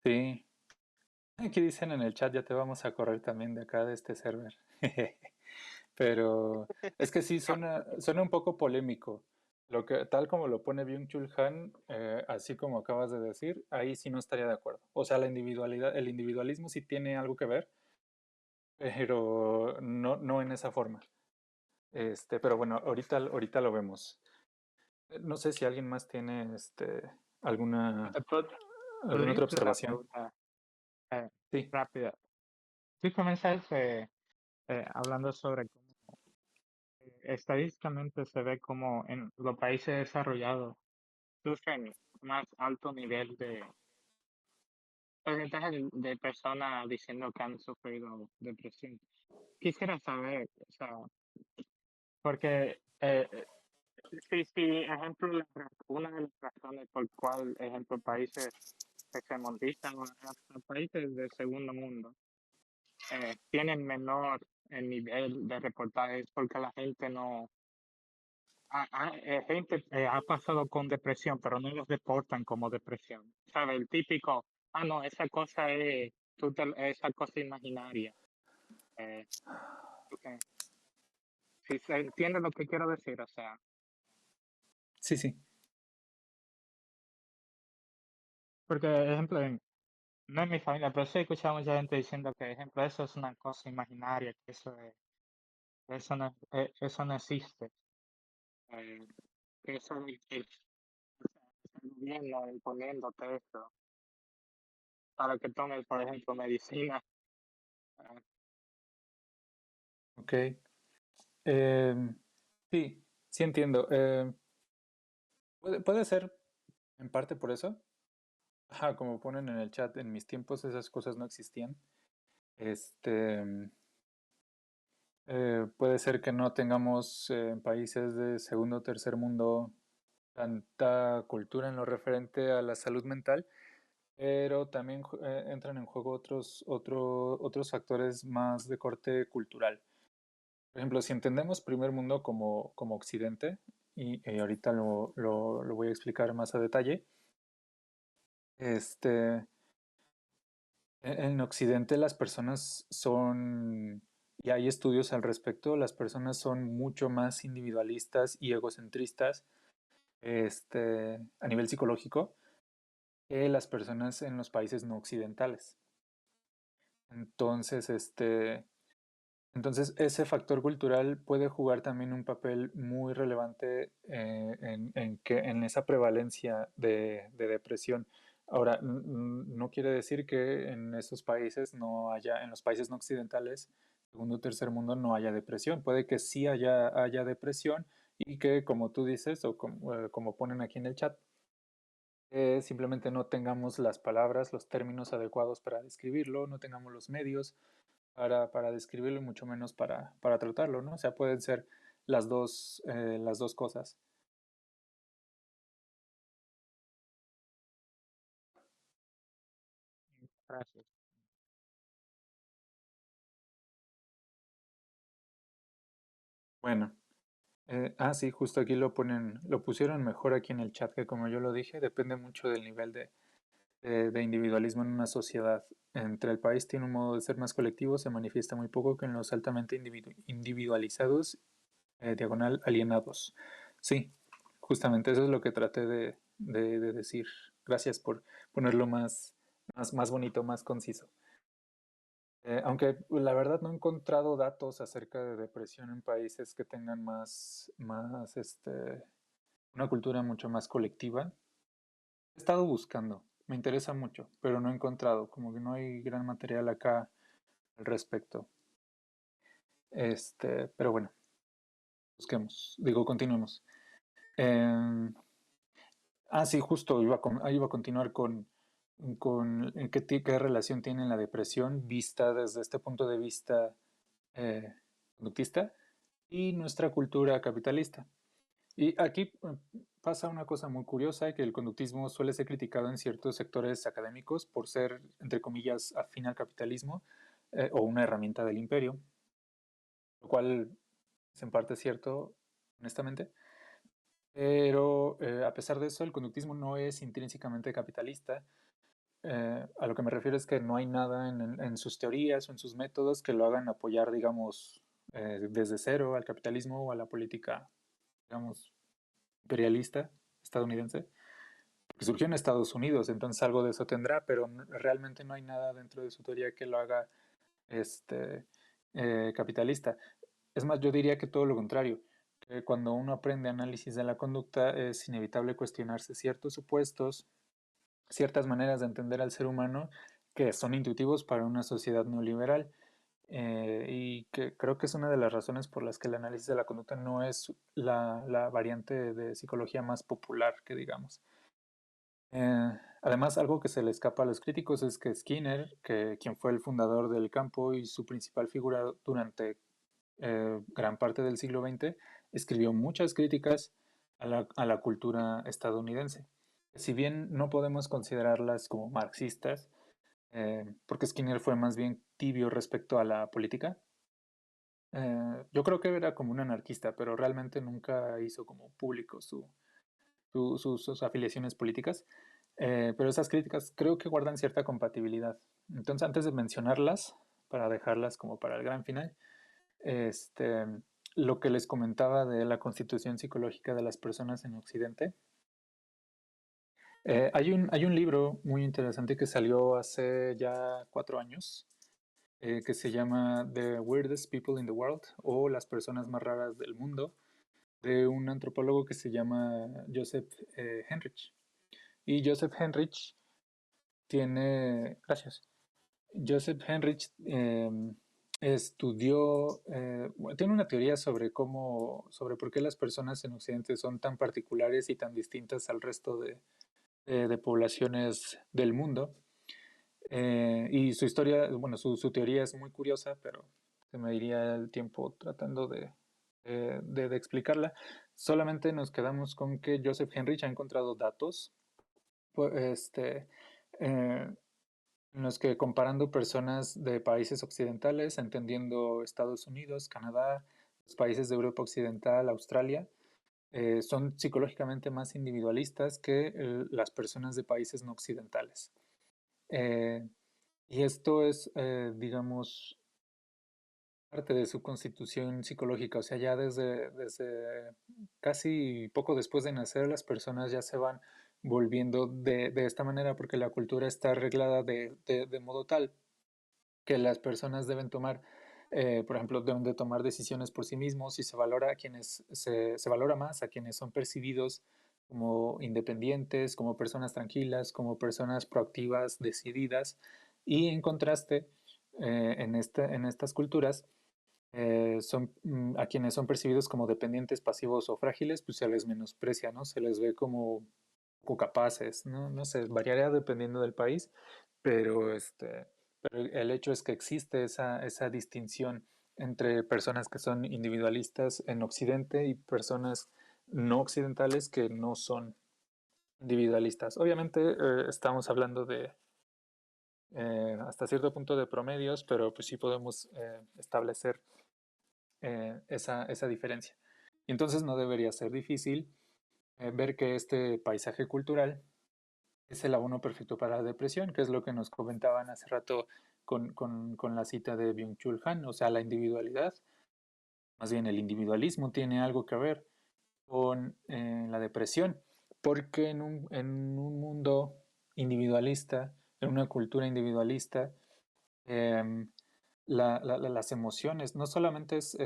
sí. Aquí dicen en el chat, ya te vamos a correr también de acá de este server. Pero es que sí, suena un poco polémico. Tal como lo pone Byung-Chul Han, así como acabas de decir, ahí sí no estaría de acuerdo. O sea, la individualidad, el individualismo sí tiene algo que ver, pero no en esa forma. Pero bueno, ahorita lo vemos. No sé si alguien más tiene alguna, Eh, alguna ¿Podría otra hacer una observación. pregunta eh, Sí, rápida? Tú comenzaste hablando sobre cómo estadísticamente se ve como en los países desarrollados sufren más alto nivel de porcentaje de personas diciendo que han sufrido depresión. Quisiera saber, o sea, porque si, ejemplo, una de las razones por cual, ejemplo, países que se monetizan hasta países del segundo mundo tienen menor nivel de reportajes porque la gente no, gente ha pasado con depresión, pero no los reportan como depresión. ¿Sabe? El típico, no, esa cosa es, esa cosa imaginaria. Eh, ok. Si se entiende lo que quiero decir, o sea, sí, sí. porque, ejemplo, no en mi familia, pero sí he escuchado a mucha gente diciendo que, ejemplo, eso es una cosa imaginaria, que eso no existe. Eh, que eso el gobierno imponiéndote esto para que tomes, por ejemplo, medicina. Ah, Ok. Em, sí, sí entiendo. Puede ser en parte por eso. Ajá, como ponen en el chat, en mis tiempos esas cosas no existían. Este, puede ser que no tengamos en países de segundo o tercer mundo tanta cultura en lo referente a la salud mental, pero también entran en juego otros factores más de corte cultural. Por ejemplo, si entendemos primer mundo como Occidente, y ahorita lo voy a explicar más a detalle, este, en Occidente las personas son, y hay estudios al respecto, las personas son mucho más individualistas y egocentristas a nivel psicológico que las personas en los países no occidentales. Entonces, entonces ese factor cultural puede jugar también un papel muy relevante en esa prevalencia de depresión. Ahora, no quiere decir que en esos países no haya, en los países no occidentales, segundo o tercer mundo, no haya depresión. Puede que sí haya depresión y que, como tú dices, o como ponen aquí en el chat, simplemente no tengamos las palabras, los términos adecuados para describirlo, no tengamos los medios para describirlo y mucho menos para tratarlo, ¿no? O sea, pueden ser las dos cosas. Gracias. Bueno, sí, justo aquí lo pusieron mejor aquí en el chat que como yo lo dije, depende mucho del nivel de individualismo en una sociedad. Entre el país tiene un modo de ser más colectivo, se manifiesta muy poco que en los altamente individualizados, diagonal alienados. Sí, justamente eso es lo que traté de decir. Gracias por ponerlo más bonito, más conciso. Aunque la verdad no he encontrado datos acerca de depresión en países que tengan una cultura mucho más colectiva. He estado buscando, me interesa mucho, pero no he encontrado, como que no hay gran material acá al respecto. Pero bueno, continuemos. Em, sí, justo iba a continuar con qué relación tiene la depresión vista desde este punto de vista conductista y nuestra cultura capitalista. Y aquí pasa una cosa muy curiosa, que el conductismo suele ser criticado en ciertos sectores académicos por ser, entre comillas, afín al capitalismo o una herramienta del imperio, lo cual es en parte cierto, honestamente. Pero a pesar de eso, el conductismo no es intrínsecamente capitalista. A lo que me refiero es que no hay nada en sus teorías o en sus métodos que lo hagan apoyar, digamos, desde cero al capitalismo o a la política, digamos, imperialista estadounidense, porque surgió en Estados Unidos, entonces algo de eso tendrá, pero realmente no hay nada dentro de su teoría que lo haga este, capitalista. Es más, yo diría que todo lo contrario, que cuando uno aprende análisis de la conducta es inevitable cuestionarse ciertos supuestos, ciertas maneras de entender al ser humano que son intuitivos para una sociedad neoliberal. Y que creo que es una de las razones por las que el análisis de la conducta no es la variante de psicología más popular, que digamos. Además, algo que se le escapa a los críticos es que Skinner, quien fue el fundador del campo y su principal figura durante gran parte del siglo XX, escribió muchas críticas a la cultura estadounidense. Si bien no podemos considerarlas como marxistas, porque Skinner fue más bien tibio respecto a la política, yo creo que era como un anarquista, pero realmente nunca hizo como público sus afiliaciones políticas. Pero esas críticas creo que guardan cierta compatibilidad. Entonces, antes de mencionarlas, para dejarlas como para el gran final, este, lo que les comentaba de la constitución psicológica de las personas en Occidente. Hay un libro muy interesante que salió hace ya 4 años, que se llama The Weirdest People in the World, o Las personas más raras del mundo, de un antropólogo que se llama Joseph Henrich. Y Joseph Henrich gracias, Joseph Henrich estudió, tiene una teoría sobre por qué las personas en Occidente son tan particulares y tan distintas al resto de poblaciones del mundo. Y su historia, bueno, su teoría es muy curiosa, pero se me iría el tiempo tratando de explicarla. Solamente nos quedamos con que Joseph Henrich ha encontrado datos, pues, eh, en los que comparando personas de países occidentales, entendiendo Estados Unidos, Canadá, los países de Europa Occidental, Australia, son psicológicamente más individualistas que las personas de países no occidentales. Eh, y esto es, digamos, parte de su constitución psicológica. O sea, ya desde casi poco después de nacer, las personas ya se van volviendo de esta manera porque la cultura está arreglada de modo tal que las personas deben tomar, por ejemplo, deben de tomar decisiones por sí mismos y se valora a quienes se valora más a quienes son percibidos como independientes, como personas tranquilas, como personas proactivas, decididas, y en contraste, en estas culturas, a quienes son percibidos como dependientes, pasivos o frágiles, pues se les menosprecia, ¿no? Se les ve como poco capaces, ¿no? No sé, variaría dependiendo del país, pero, pero el hecho es que existe esa distinción entre personas que son individualistas en Occidente y personas no occidentales que no son individualistas. Obviamente estamos hablando de hasta cierto punto de promedios, pero pues sí podemos establecer esa diferencia. Y entonces no debería ser difícil ver que este paisaje cultural es el abono perfecto para la depresión, que es lo que nos comentaban hace rato con la cita de Byung-Chul Han, o sea, la individualidad, más bien el individualismo tiene algo que ver con la depresión, porque en un mundo individualista, en una cultura individualista, eh, las emociones no solamente es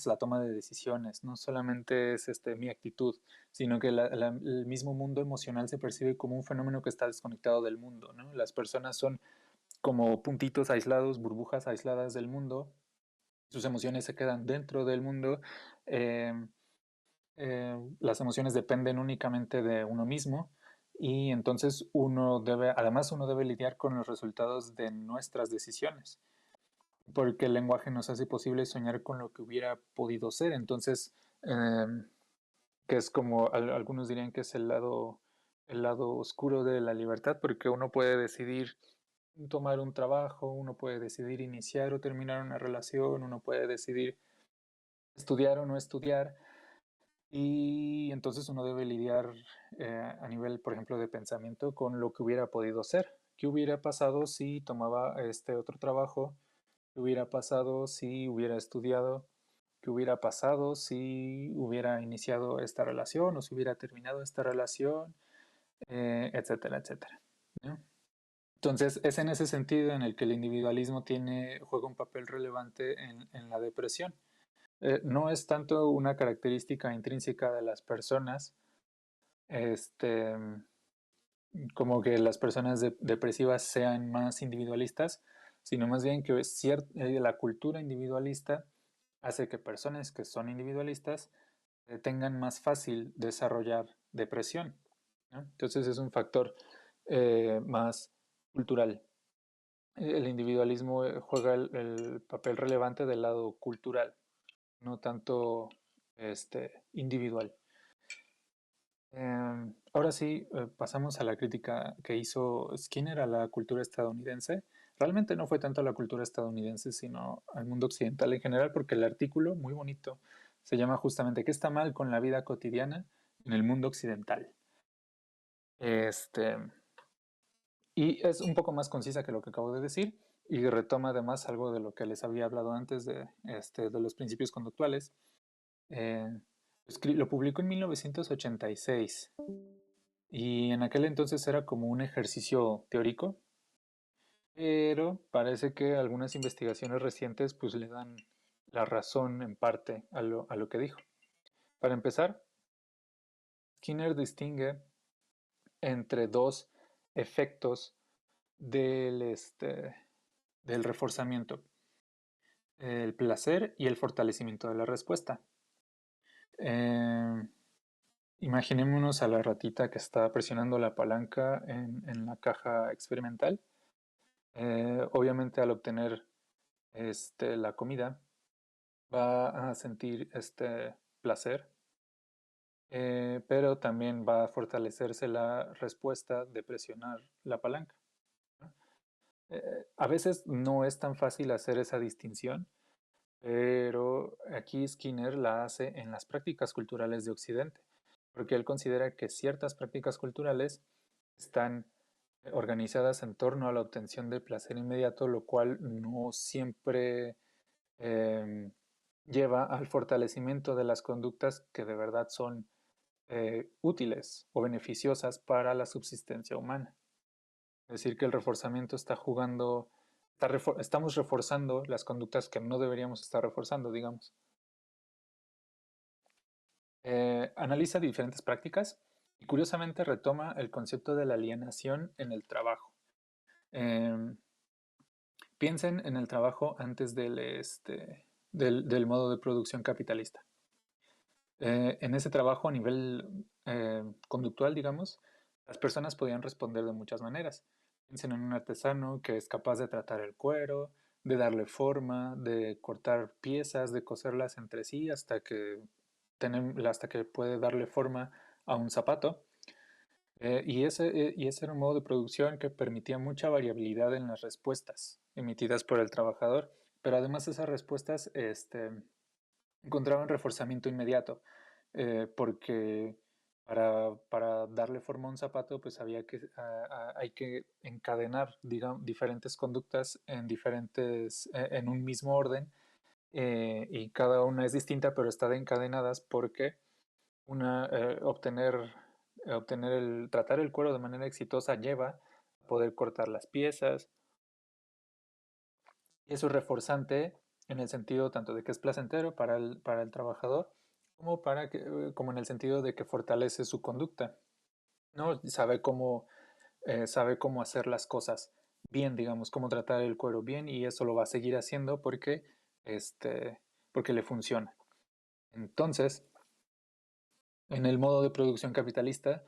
la toma de decisiones, no solamente es mi actitud, sino que el mismo mundo emocional se percibe como un fenómeno que está desconectado del mundo, ¿no? Las personas son como puntitos aislados, burbujas aisladas del mundo, sus emociones se quedan dentro del mundo, eh, las emociones dependen únicamente de uno mismo y entonces además uno debe lidiar con los resultados de nuestras decisiones porque el lenguaje nos hace posible soñar con lo que hubiera podido ser. Entonces, que es como algunos dirían que es el lado oscuro de la libertad, porque uno puede decidir tomar un trabajo, uno puede decidir iniciar o terminar una relación, uno puede decidir estudiar o no estudiar, y entonces uno debe lidiar a nivel, por ejemplo, de pensamiento con lo que hubiera podido ser. ¿Qué hubiera pasado si tomaba este otro trabajo? ¿Qué hubiera pasado si hubiera estudiado? ¿Qué hubiera pasado si hubiera iniciado esta relación o si hubiera terminado esta relación? Etcétera, etcétera, ¿no? Entonces, es en ese sentido en el que el individualismo juega un papel relevante en la depresión. No es tanto una característica intrínseca de las personas, este, como que las personas depresivas sean más individualistas, sino más bien que la cultura individualista hace que personas que son individualistas tengan más fácil desarrollar depresión, ¿no? Entonces es un factor más cultural. El individualismo juega el papel relevante del lado cultural, no tanto individual. Ahora sí, pasamos a la crítica que hizo Skinner a la cultura estadounidense. Realmente no fue tanto a la cultura estadounidense, sino al mundo occidental en general, porque el artículo, muy bonito, se llama justamente ¿Qué está mal con la vida cotidiana en el mundo occidental? Este, y es un poco más concisa que lo que acabo de decir y retoma además algo de lo que les había hablado antes de los principios conductuales. Eh, lo publicó en 1986 y en aquel entonces era como un ejercicio teórico, pero parece que algunas investigaciones recientes pues le dan la razón en parte a lo que dijo. Para empezar, Skinner distingue entre dos efectos del reforzamiento, el placer y el fortalecimiento de la respuesta. Eh, Imaginémonos a la ratita que está presionando la palanca en la caja experimental. Obviamente al obtener la comida va a sentir este placer pero también va a fortalecerse la respuesta de presionar la palanca. A veces no es tan fácil hacer esa distinción, pero aquí Skinner la hace en las prácticas culturales de Occidente, porque él considera que ciertas prácticas culturales están organizadas en torno a la obtención de placer inmediato, lo cual no siempre eh, lleva al fortalecimiento de las conductas que de verdad son útiles o beneficiosas para la subsistencia humana. Es decir, que el reforzamiento está jugando, estamos reforzando las conductas que no deberíamos estar reforzando, digamos. Analiza diferentes prácticas y curiosamente retoma el concepto de la alienación en el trabajo. Piensen en el trabajo antes del modo de producción capitalista. En ese trabajo a nivel conductual, digamos, las personas podían responder de muchas maneras. Piensen en un artesano que es capaz de tratar el cuero, de darle forma, de cortar piezas, de coserlas entre sí hasta que puede darle forma a un zapato. Y ese era un modo de producción que permitía mucha variabilidad en las respuestas emitidas por el trabajador, pero además esas respuestas encontraban reforzamiento inmediato, porque para darle forma a un zapato, pues hay que encadenar, digamos, diferentes conductas en un mismo orden, y cada una es distinta, pero están encadenadas porque tratar el cuero de manera exitosa lleva a poder cortar las piezas. Y eso es reforzante en el sentido tanto de que es placentero para el trabajador, como en el sentido de que fortalece su conducta, ¿no? Sabe cómo hacer las cosas bien, digamos, cómo tratar el cuero bien, y eso lo va a seguir haciendo porque le funciona. Entonces, en el modo de producción capitalista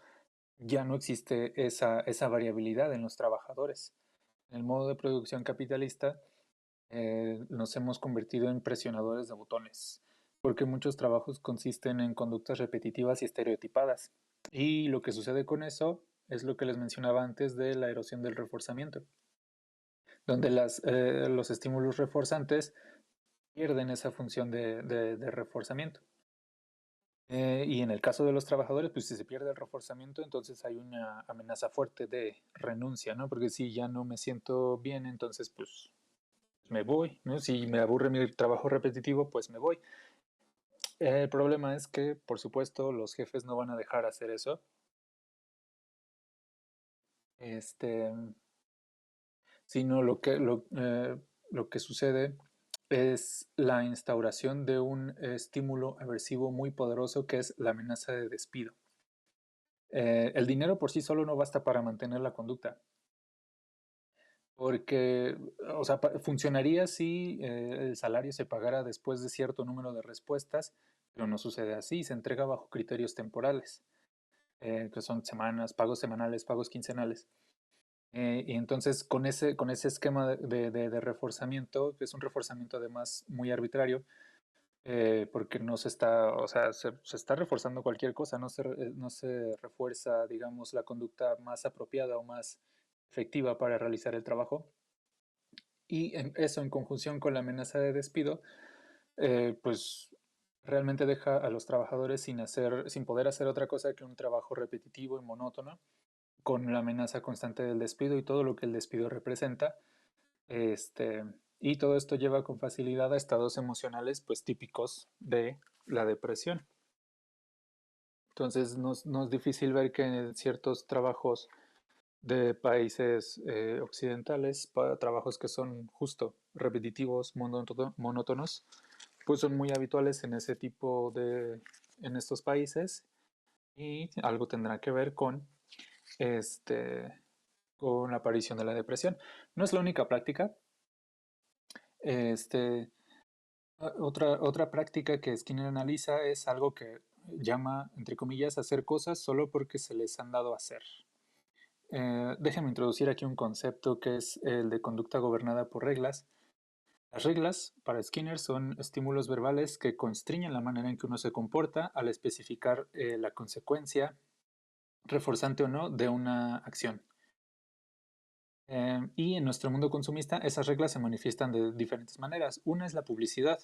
ya no existe esa variabilidad en los trabajadores. En el modo de producción capitalista nos hemos convertido en presionadores de botones, porque muchos trabajos consisten en conductas repetitivas y estereotipadas. Y lo que sucede con eso es lo que les mencionaba antes de la erosión del reforzamiento, donde los estímulos reforzantes pierden esa función de reforzamiento. Y en el caso de los trabajadores, pues si se pierde el reforzamiento, entonces hay una amenaza fuerte de renuncia, ¿no? Porque si ya no me siento bien, entonces pues me voy, ¿no? Si me aburre mi trabajo repetitivo, pues me voy. El problema es que, por supuesto, los jefes no van a dejar hacer eso. Este, Sino lo que sucede es la instauración de un estímulo aversivo muy poderoso que es la amenaza de despido. El dinero por sí solo no basta para mantener la conducta, porque, o sea, funcionaría si el salario se pagara después de cierto número de respuestas, pero no sucede así, se entrega bajo criterios temporales, que son semanas, pagos semanales, pagos quincenales. Y entonces con ese esquema de reforzamiento, que es un reforzamiento además muy arbitrario, porque no se está, o sea, se está reforzando cualquier cosa, no se refuerza, digamos, la conducta más apropiada o más efectiva para realizar el trabajo. Y eso en conjunción con la amenaza de despido, pues realmente deja a los trabajadores sin poder hacer otra cosa que un trabajo repetitivo y monótono, con la amenaza constante del despido y todo lo que el despido representa. Y todo esto lleva con facilidad a estados emocionales pues típicos de la depresión. Entonces no es difícil ver que en ciertos trabajos de países occidentales, para trabajos que son justo repetitivos, monótonos, pues son muy habituales en estos países, y algo tendrá que ver con la aparición de la depresión. No es la única práctica. Este, otra práctica que Skinner analiza es algo que llama, entre comillas, hacer cosas solo porque se les han dado a hacer. Déjenme introducir aquí un concepto que es el de conducta gobernada por reglas. Las reglas para Skinner son estímulos verbales que constriñen la manera en que uno se comporta al especificar la consecuencia, reforzante o no, de una acción. Y en nuestro mundo consumista esas reglas se manifiestan de diferentes maneras. Una es la publicidad.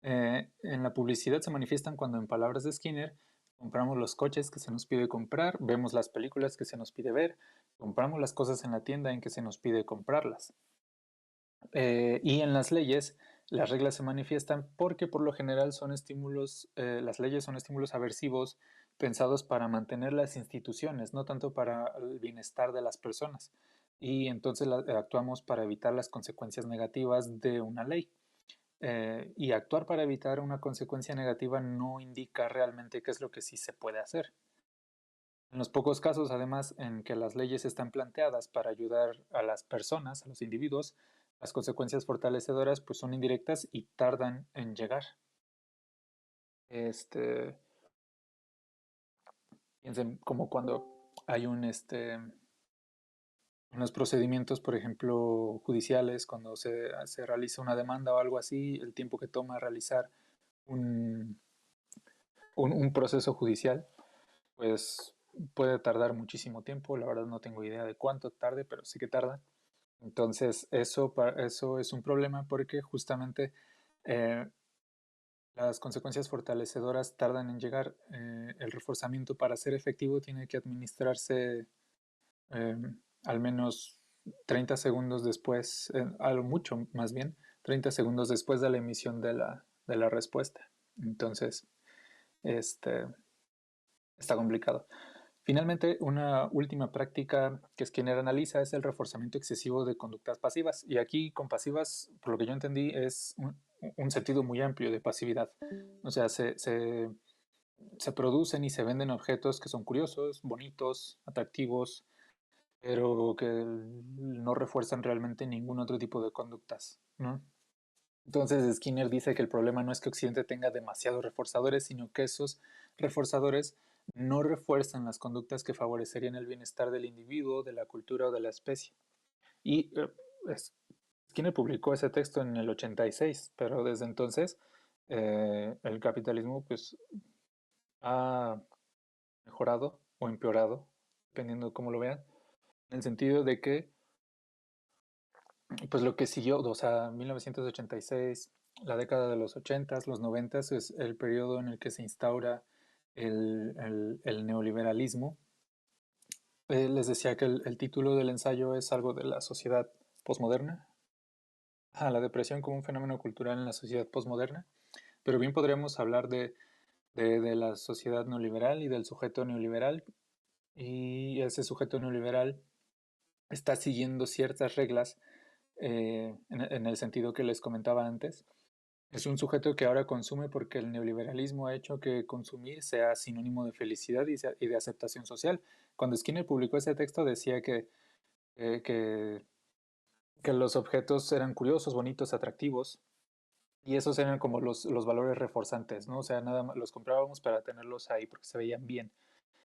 En la publicidad se manifiestan cuando, en palabras de Skinner, compramos los coches que se nos pide comprar, vemos las películas que se nos pide ver, compramos las cosas en la tienda en que se nos pide comprarlas. Y en las leyes, las reglas se manifiestan porque por lo general son estímulos, las leyes son estímulos aversivos pensados para mantener las instituciones, no tanto para el bienestar de las personas. Y entonces actuamos para evitar las consecuencias negativas de una ley. Y actuar para evitar una consecuencia negativa no indica realmente qué es lo que sí se puede hacer. En los pocos casos, además, en que las leyes están planteadas para ayudar a las personas, a los individuos, las consecuencias fortalecedoras pues son indirectas y tardan en llegar. Piensen como cuando hay unos procedimientos, por ejemplo, judiciales, cuando se realiza una demanda o algo así, el tiempo que toma realizar un proceso judicial, pues puede tardar muchísimo tiempo. La verdad no tengo idea de cuánto tarde, pero sí que tarda. Entonces, eso es un problema porque justamente las consecuencias fortalecedoras tardan en llegar. El reforzamiento para ser efectivo tiene que administrarse al menos 30 segundos después, algo mucho más bien, 30 segundos después de la emisión de la respuesta. Entonces, está complicado. Finalmente, una última práctica que Skinner analiza es el reforzamiento excesivo de conductas pasivas. Y aquí con pasivas, por lo que yo entendí, es un sentido muy amplio de pasividad. O sea, se producen y se venden objetos que son curiosos, bonitos, atractivos, pero que no refuerzan realmente ningún otro tipo de conductas, ¿no? Entonces Skinner dice que el problema no es que Occidente tenga demasiados reforzadores, sino que esos reforzadores no refuerzan las conductas que favorecerían el bienestar del individuo, de la cultura o de la especie. Y Skinner publicó ese texto en el 86, pero desde entonces el capitalismo pues ha mejorado o empeorado, dependiendo de cómo lo vean, en el sentido de que pues lo que siguió, o sea, 1986, la década de los 80s, los 90s, es el periodo en el que se instaura el neoliberalismo. Les decía que el título del ensayo es algo de la sociedad posmoderna, la depresión como un fenómeno cultural en la sociedad posmoderna, pero bien podríamos hablar de la sociedad neoliberal y del sujeto neoliberal, y ese sujeto neoliberal está siguiendo ciertas reglas en el sentido que les comentaba antes. Es un sujeto que ahora consume porque el neoliberalismo ha hecho que consumir sea sinónimo de felicidad y de aceptación social. Cuando Skinner publicó ese texto decía eh, que, que los objetos eran curiosos, bonitos, atractivos, y esos eran como los valores reforzantes, ¿no? O sea, nada más los comprábamos para tenerlos ahí porque se veían bien.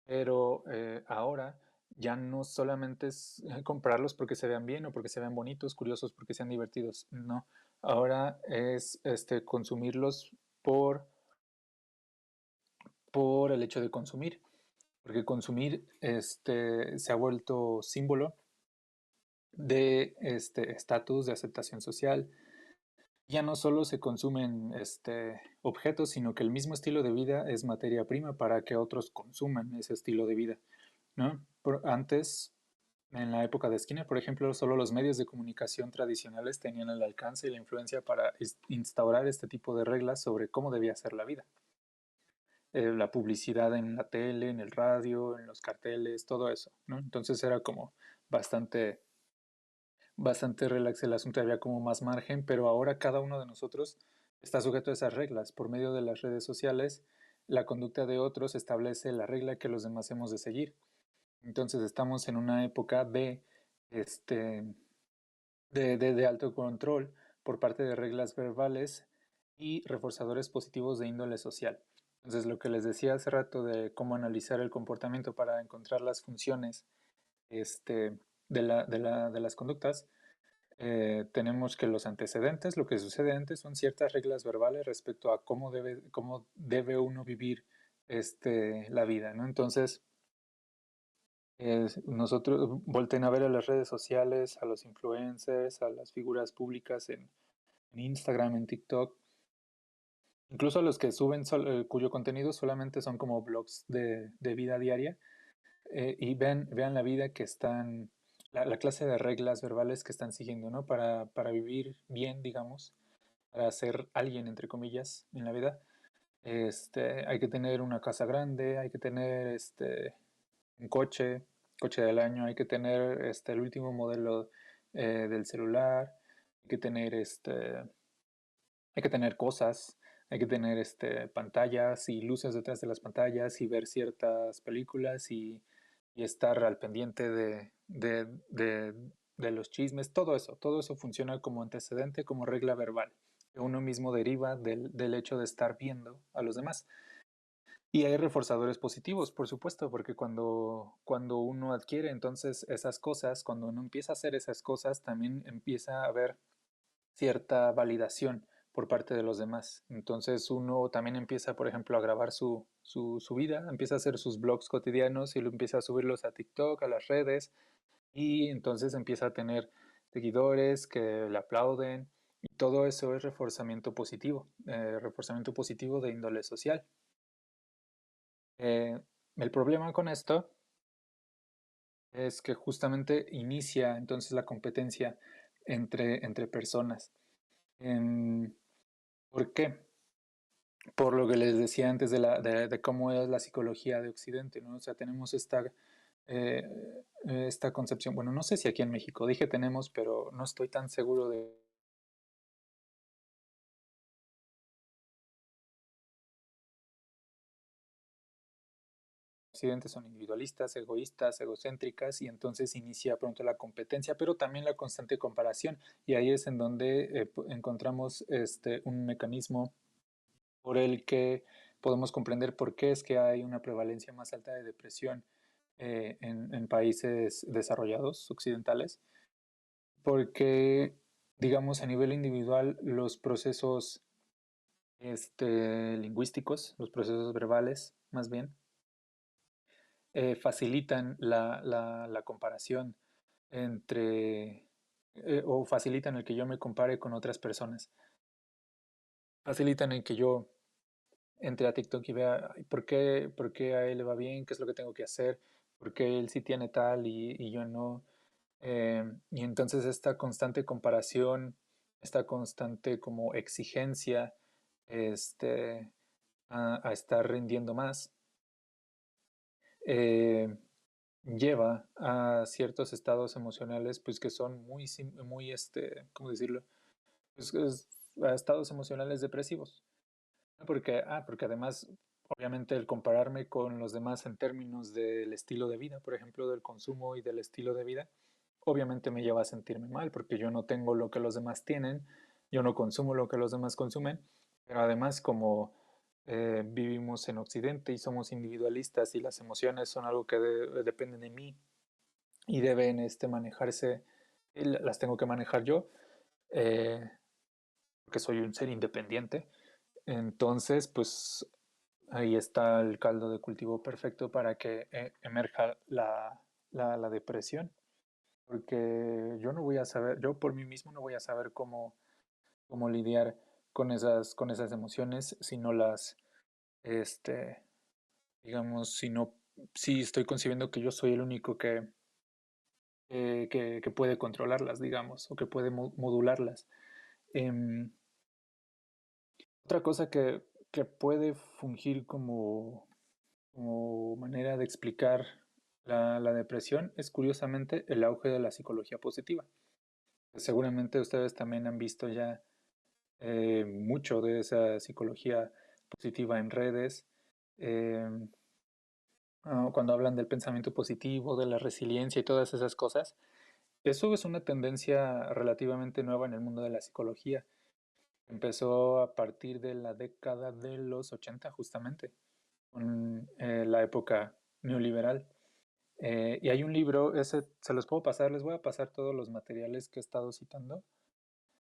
Pero ahora ya no solamente es comprarlos porque se vean bien o porque se vean bonitos, curiosos, porque sean divertidos. No, ahora es consumirlos por, por el hecho de consumir. Porque consumir se ha vuelto símbolo de estatus, de aceptación social. Ya no solo se consumen objetos, sino que el mismo estilo de vida es materia prima para que otros consuman ese estilo de vida, ¿no? Antes, en la época de Skinner, por ejemplo, solo los medios de comunicación tradicionales tenían el alcance y la influencia para instaurar este tipo de reglas sobre cómo debía ser la vida. La publicidad en la tele, en el radio, en los carteles, todo eso, ¿no? Entonces era como bastante relax el asunto, había como más margen, pero ahora cada uno de nosotros está sujeto a esas reglas. Por medio de las redes sociales, la conducta de otros establece la regla que los demás hemos de seguir. Entonces estamos en una época de alto control por parte de reglas verbales y reforzadores positivos de índole social. Entonces lo que les decía hace rato de cómo analizar el comportamiento para encontrar las funciones de las conductas, tenemos que los antecedentes, lo que sucede antes, son ciertas reglas verbales respecto a cómo debe uno vivir la vida, ¿no? Entonces, nosotros volteen a ver a las redes sociales, a los influencers, a las figuras públicas en Instagram, en TikTok, incluso a los que suben cuyo contenido solamente son como blogs de vida diaria, y vean la vida que están, la clase de reglas verbales que están siguiendo, ¿no? Para vivir bien, digamos, para ser alguien, entre comillas, en la vida. Hay que tener una casa grande, hay que tener un coche del año, hay que tener el último modelo del celular, hay que tener hay que tener cosas, hay que tener pantallas y luces detrás de las pantallas y ver ciertas películas y estar al pendiente de los chismes, todo eso funciona como antecedente, como regla verbal, que uno mismo deriva del hecho de estar viendo a los demás. Y hay reforzadores positivos, por supuesto, porque cuando uno adquiere entonces esas cosas, cuando uno empieza a hacer esas cosas, también empieza a haber cierta validación por parte de los demás. Entonces uno también empieza, por ejemplo, a grabar su vida, empieza a hacer sus blogs cotidianos y lo empieza a subirlos a TikTok, a las redes, y entonces empieza a tener seguidores que le aplauden, y todo eso es reforzamiento positivo de índole social. El problema con esto es que justamente inicia entonces la competencia entre personas. ¿Por qué? Por lo que les decía antes de cómo es la psicología de Occidente, ¿no? O sea, tenemos esta concepción, bueno, no sé si aquí en México, dije tenemos, pero no estoy tan seguro de Occidente son individualistas, egoístas, egocéntricas, y entonces inicia pronto la competencia, pero también la constante comparación, y ahí es en donde encontramos un mecanismo por el que podemos comprender por qué es que hay una prevalencia más alta de depresión en países desarrollados, occidentales, porque, digamos, a nivel individual, los procesos lingüísticos, los procesos verbales, más bien, facilitan la comparación entre, o facilitan el que yo me compare con otras personas, facilitan el que yo entre a TikTok y vea por qué a él le va bien, qué es lo que tengo que hacer, por qué él sí tiene tal y yo no. Y entonces esta constante comparación, esta constante como exigencia a estar rindiendo más, eh, lleva a ciertos estados emocionales pues que son muy ¿cómo decirlo? Pues, a estados emocionales depresivos. Porque además, obviamente, el compararme con los demás en términos del estilo de vida, por ejemplo, del consumo y del estilo de vida, obviamente me lleva a sentirme mal, porque yo no tengo lo que los demás tienen, yo no consumo lo que los demás consumen, pero además como vivimos en Occidente y somos individualistas y las emociones son algo que dependen de mí y deben manejarse, las tengo que manejar yo, eh, porque soy un ser independiente. Entonces, pues ahí está el caldo de cultivo perfecto para que emerja la depresión, porque yo no voy a saber, yo por mí mismo no voy a saber cómo lidiar con esas emociones si no este, digamos, si estoy concibiendo que yo soy el único que puede controlarlas, digamos, o que puede modularlas. Em, Otra cosa que puede fungir como manera de explicar la depresión es curiosamente el auge de la psicología positiva. Seguramente ustedes también han visto ya mucho de esa psicología positiva en redes, eh, cuando hablan del pensamiento positivo, de la resiliencia y todas esas cosas. Eso es una tendencia relativamente nueva en el mundo de la psicología. Empezó a partir de la década de los 80 justamente, con la época neoliberal. Y hay un libro, ese se los puedo pasar, les voy a pasar todos los materiales que he estado citando.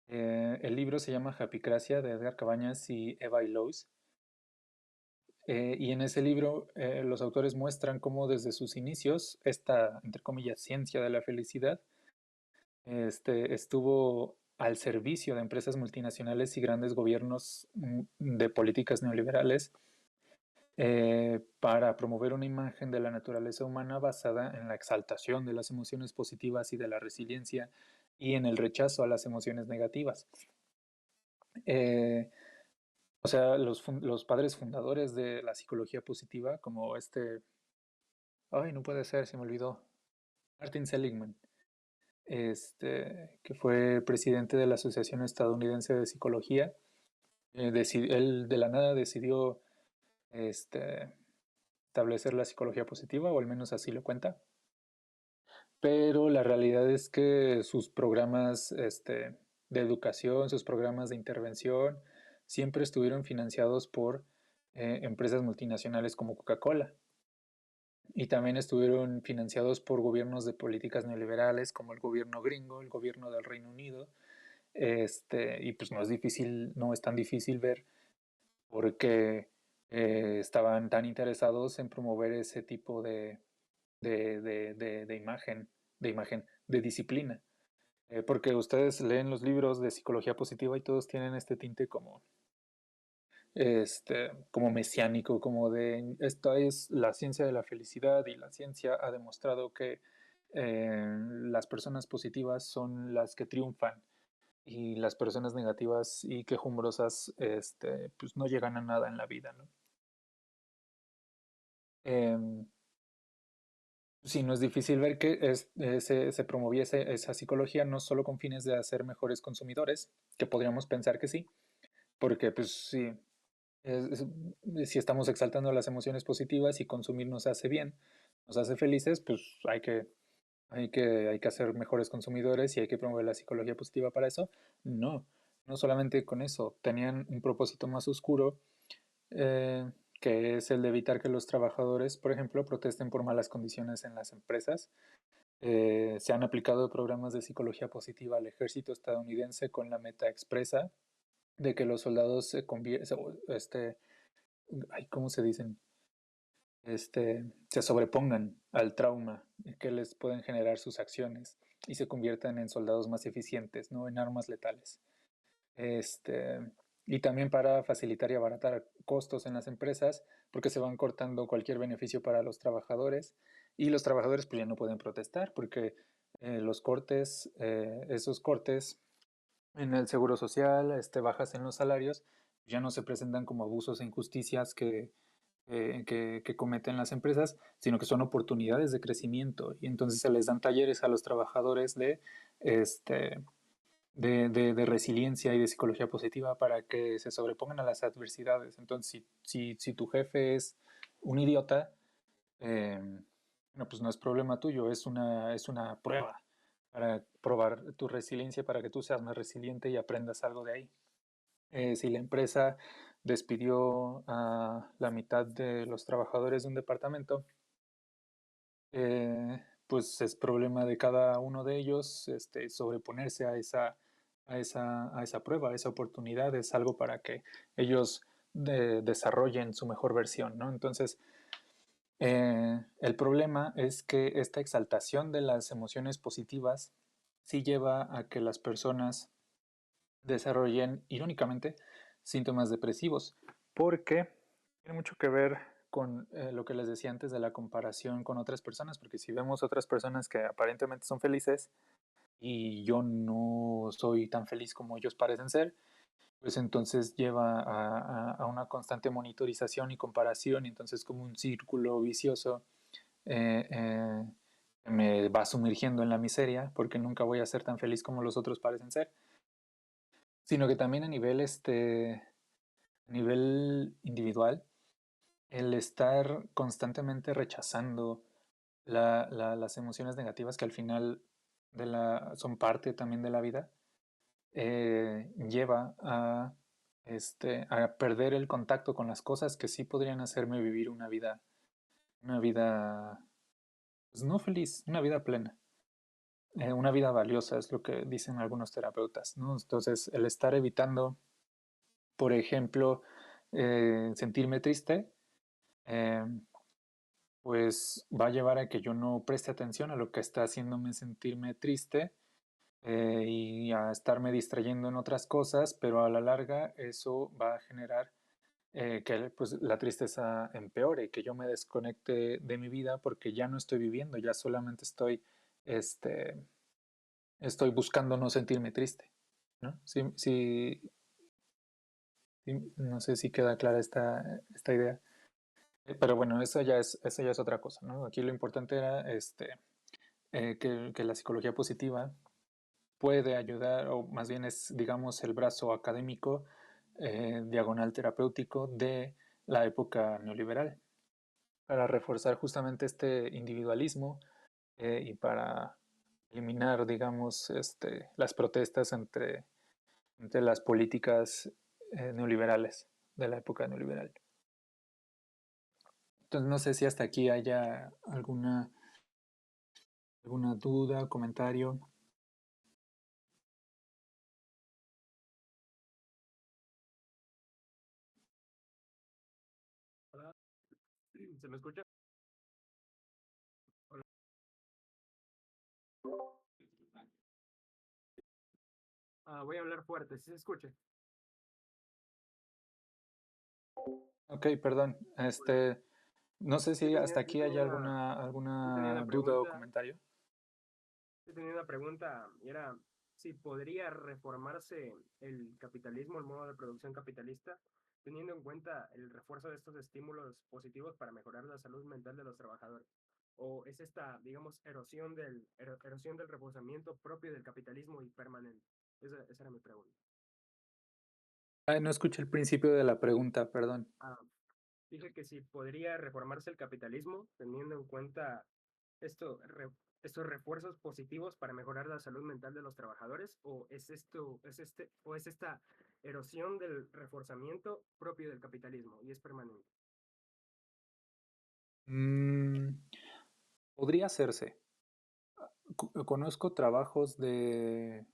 El libro se llama Japicracia de Edgar Cabañas y Eva Illouz. Y en ese libro los autores muestran cómo desde sus inicios esta, entre comillas, ciencia de la felicidad estuvo al servicio de empresas multinacionales y grandes gobiernos de políticas neoliberales para promover una imagen de la naturaleza humana basada en la exaltación de las emociones positivas y de la resiliencia y en el rechazo a las emociones negativas. Eh, o sea, los padres fundadores de la psicología positiva, como ay, no puede ser, se me olvidó, Martin Seligman, que fue presidente de la Asociación Estadounidense de Psicología, él de la nada decidió establecer la psicología positiva, o al menos así lo cuenta. Pero la realidad es que sus programas de educación, sus programas de intervención, siempre estuvieron financiados por empresas multinacionales como Coca-Cola. Y también estuvieron financiados por gobiernos de políticas neoliberales como el gobierno gringo, el gobierno del Reino Unido. Y pues no es tan difícil ver por qué estaban tan interesados en promover ese tipo de imagen, de disciplina. Porque ustedes leen los libros de psicología positiva y todos tienen este tinte como mesiánico, como de esta es la ciencia de la felicidad y la ciencia ha demostrado que las personas positivas son las que triunfan y las personas negativas y quejumbrosas pues no llegan a nada en la vida, ¿no? Em, Sí, no es difícil ver que se promoviese esa psicología no solo con fines de hacer mejores consumidores, que podríamos pensar que sí, porque pues sí, si estamos exaltando las emociones positivas y consumir nos hace bien, nos hace felices, pues hay que hacer mejores consumidores y hay que promover la psicología positiva para eso. No, no solamente con eso, tenían un propósito más oscuro, eh, que es el de evitar que los trabajadores, por ejemplo, protesten por malas condiciones en las empresas. Se han aplicado programas de psicología positiva al ejército estadounidense con la meta expresa de que los soldados se conviertan, ¿cómo se dicen? Se sobrepongan al trauma que les pueden generar sus acciones y se conviertan en soldados más eficientes, no en armas letales. Este, y también para facilitar y abaratar costos en las empresas, porque se van cortando cualquier beneficio para los trabajadores y los trabajadores pues ya no pueden protestar porque esos cortes en el seguro social, bajas en los salarios, ya no se presentan como abusos e injusticias que cometen las empresas, sino que son oportunidades de crecimiento y entonces se les dan talleres a los trabajadores este, de resiliencia y de psicología positiva para que se sobrepongan a las adversidades. Entonces, si tu jefe es un idiota, eh, no, pues no es problema tuyo, es una prueba para probar tu resiliencia, para que tú seas más resiliente y aprendas algo de ahí. Si la empresa despidió a la mitad de los trabajadores de un departamento, pues es problema de cada uno de ellos sobreponerse a esa prueba, a esa oportunidad, es algo para que ellos desarrollen su mejor versión, ¿no? Entonces, el problema es que esta exaltación de las emociones positivas sí lleva a que las personas desarrollen, irónicamente, síntomas depresivos, porque tiene mucho que ver con lo que les decía antes de la comparación con otras personas, porque si vemos otras personas que aparentemente son felices y yo no soy tan feliz como ellos parecen ser, pues entonces lleva a una constante monitorización y comparación, y entonces como un círculo vicioso me va sumergiendo en la miseria porque nunca voy a ser tan feliz como los otros parecen ser, sino que también a nivel individual, el estar constantemente rechazando las emociones negativas que al final son parte también de la vida, lleva a perder el contacto con las cosas que sí podrían hacerme vivir una vida pues no feliz, una vida plena, una vida valiosa, es lo que dicen algunos terapeutas, ¿no? Entonces, el estar evitando, por ejemplo, sentirme triste, eh, pues va a llevar a que yo no preste atención a lo que está haciéndome sentirme triste y a estarme distrayendo en otras cosas, pero a la larga eso va a generar que pues, la tristeza empeore, que yo me desconecte de mi vida porque ya no estoy viviendo, ya solamente este, estoy buscando no sentirme triste, ¿no? Sí, sí, sí, no sé si queda clara esta idea. Pero bueno, eso ya es otra cosa, ¿no? Aquí lo importante era que la psicología positiva puede ayudar, o más bien es, digamos, el brazo académico, diagonal terapéutico de la época neoliberal, para reforzar justamente este individualismo y para eliminar, digamos, las protestas entre las políticas neoliberales de la época neoliberal. Entonces, no sé si hasta aquí haya alguna duda, comentario. Hola, ¿se me escucha? Hola. Voy a hablar fuerte, ¿sí se escucha? Ok, perdón. No sé si hasta aquí hay yo tenía alguna una duda o pregunta, comentario. yo tenía una pregunta, y era si podría reformarse el capitalismo, el modo de producción capitalista, teniendo en cuenta el refuerzo de estos estímulos positivos para mejorar la salud mental de los trabajadores. ¿O es esta, digamos, erosión del reforzamiento propio del capitalismo y permanente? Esa era mi pregunta. Ay, no escuché el principio de la pregunta, perdón. Ah, Dije que si podría reformarse el capitalismo teniendo en cuenta esto, estos refuerzos positivos para mejorar la salud mental de los trabajadores, o es esta erosión del reforzamiento propio del capitalismo y es permanente. Mm, podría hacerse. Conozco trabajos de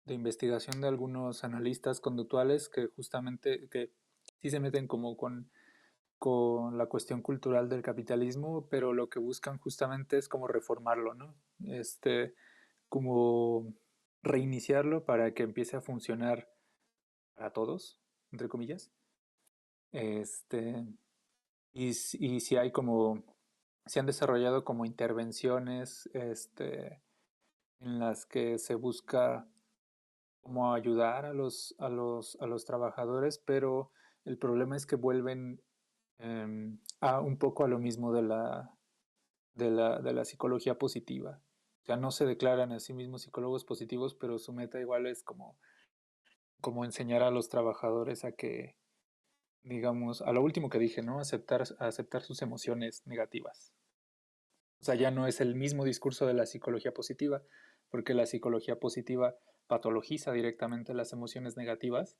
investigación de algunos analistas conductuales que justamente que sí se meten como con la cuestión cultural del capitalismo, pero lo que buscan justamente es como reformarlo, ¿no? Como reiniciarlo para que empiece a funcionar para todos, entre comillas. Este, y si hay como, se han desarrollado como intervenciones, en las que se busca como ayudar a los trabajadores, pero el problema es que vuelven a un poco a lo mismo de la psicología positiva. O sea, no se declaran a sí mismos psicólogos positivos, pero su meta igual es como enseñar a los trabajadores a que, digamos, a lo último que dije, ¿no? Aceptar sus emociones negativas. O sea, ya no es el mismo discurso de la psicología positiva, porque la psicología positiva patologiza directamente las emociones negativas,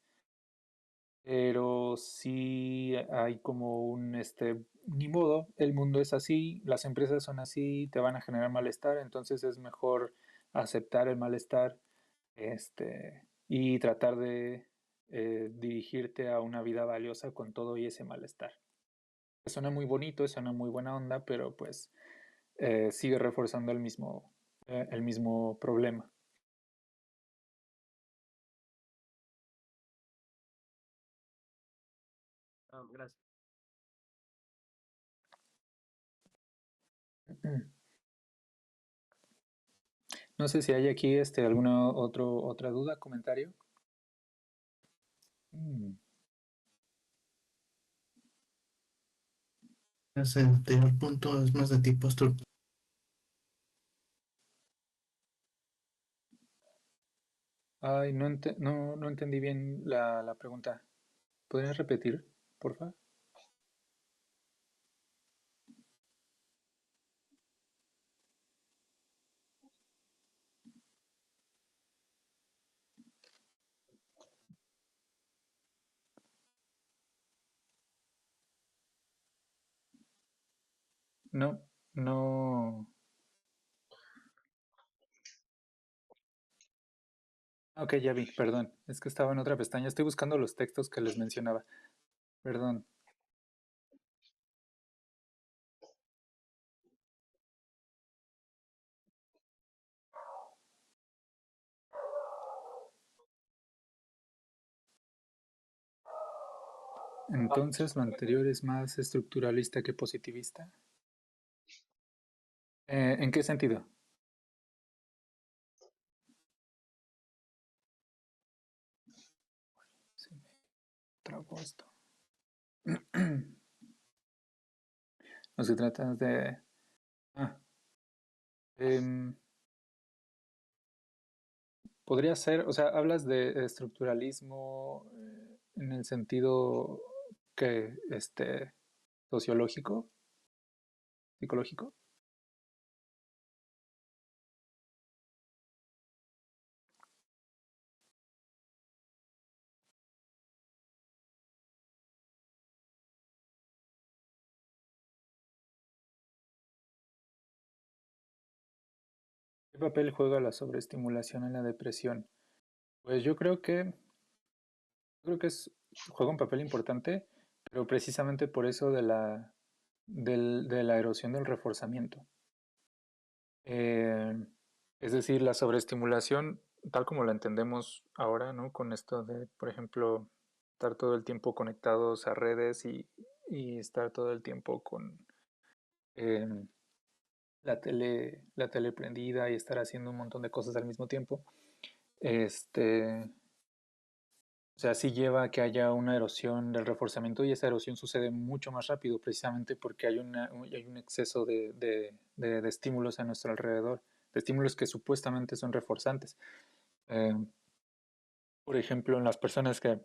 pero sí hay como ni modo, el mundo es así, las empresas son así, te van a generar malestar, entonces es mejor aceptar el malestar, y tratar de dirigirte a una vida valiosa con todo y ese malestar. Suena muy bonito, suena muy buena onda, pero pues sigue reforzando el mismo problema. Gracias. No sé si hay aquí alguna otra duda, comentario. Mm, El anterior punto es más de tipo estructural. Ay, no entendí bien la pregunta. ¿Podrías repetir, por favor? No. no. Ok, ya vi, perdón. Es que estaba en otra pestaña. Estoy buscando los textos que les mencionaba. Perdón. Entonces, lo anterior es más estructuralista que positivista. ¿En qué sentido? Se me trabó esto. No se trata de... Ah, em, podría ser, o sea, hablas de estructuralismo en el sentido que, sociológico, psicológico. ¿Qué papel juega la sobreestimulación en la depresión? Pues yo creo que juega un papel importante, pero precisamente por eso de la erosión del reforzamiento. Eh, es decir, la sobreestimulación, tal como la entendemos ahora, ¿no? Con esto de, por ejemplo, estar todo el tiempo conectados a redes y estar todo el tiempo con eh, la tele prendida y estar haciendo un montón de cosas al mismo tiempo. Este, O sea, sí lleva a que haya una erosión del reforzamiento y esa erosión sucede mucho más rápido precisamente porque hay un exceso de estímulos a nuestro alrededor, de estímulos que supuestamente son reforzantes. Eh, por ejemplo, en las personas que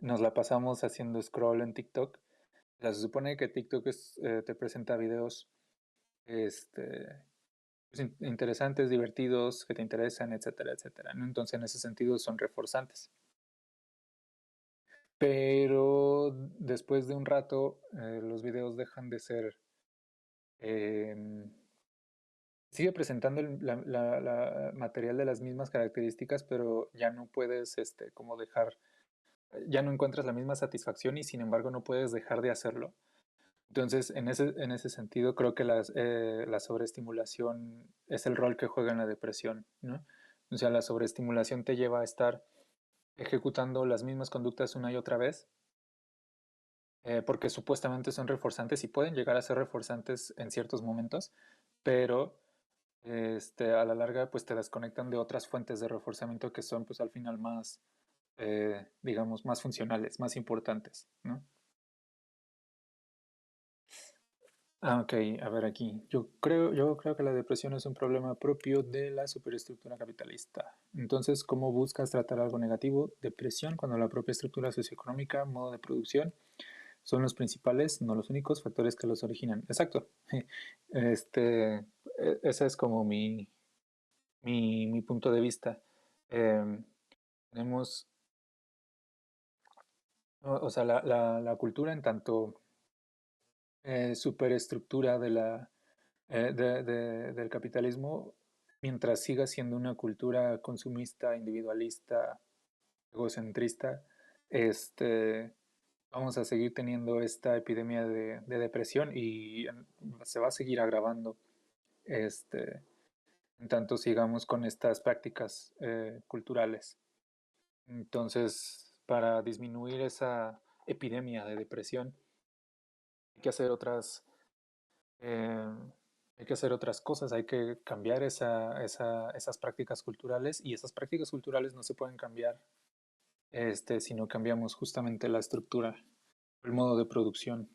nos la pasamos haciendo scroll en TikTok, se supone que TikTok te presenta videos este, pues, interesantes, divertidos, que te interesan, etcétera, etcétera, ¿no? Entonces, en ese sentido, son reforzantes. Pero después de un rato los videos dejan de ser... em, sigue presentando la material de las mismas características, pero ya no puedes como dejar, ya no encuentras la misma satisfacción y sin embargo no puedes dejar de hacerlo. Entonces, en ese sentido, creo que la sobreestimulación es el rol que juega en la depresión, ¿no? O sea, la sobreestimulación te lleva a estar ejecutando las mismas conductas una y otra vez porque supuestamente son reforzantes y pueden llegar a ser reforzantes en ciertos momentos, pero a la larga pues te desconectan de otras fuentes de reforzamiento que son pues al final más, digamos, más funcionales, más importantes, ¿no? Ah, ok, a ver aquí. Yo creo que la depresión es un problema propio de la superestructura capitalista. Entonces, ¿cómo buscas tratar algo negativo? Depresión, cuando la propia estructura socioeconómica, modo de producción, son los principales, no los únicos factores que los originan. Exacto. Este, ese es como mi punto de vista. Em, tenemos, o sea, la cultura en tanto superestructura del capitalismo, mientras siga siendo una cultura consumista, individualista, egocentrista, este, vamos a seguir teniendo esta epidemia de depresión y se va a seguir agravando en tanto sigamos con estas prácticas culturales. Entonces, para disminuir esa epidemia de depresión, hay que hacer eh, hay que hacer otras cosas, hay que cambiar esas prácticas culturales y esas prácticas culturales no se pueden cambiar si no cambiamos justamente la estructura, el modo de producción.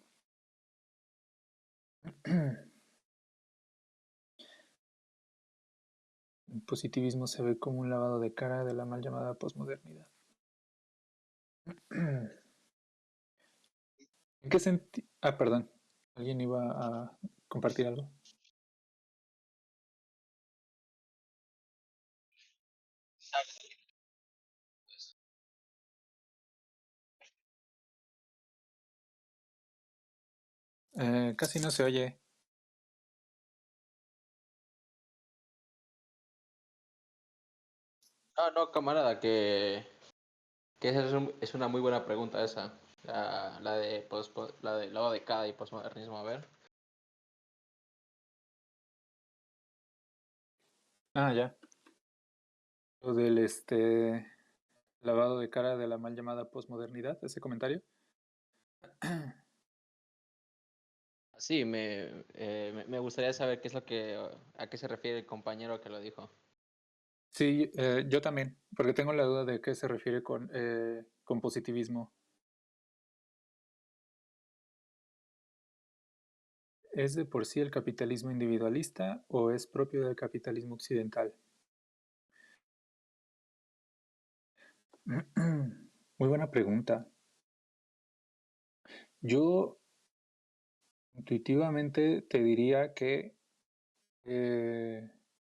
El positivismo se ve como un lavado de cara de la mal llamada posmodernidad. ¿En qué sentido? Ah, perdón. ¿Alguien iba a compartir algo? Casi no se oye. No, camarada, que esa es una muy buena pregunta esa. La de lavado de cara y posmodernismo, a ver. Ah, ya. Lo del lavado de cara de la mal llamada posmodernidad, ese comentario. Sí, me gustaría saber qué es a qué se refiere el compañero que lo dijo. Sí, yo también, porque tengo la duda de qué se refiere con positivismo. ¿Es de por sí el capitalismo individualista o es propio del capitalismo occidental? Muy buena pregunta. Yo intuitivamente te diría que,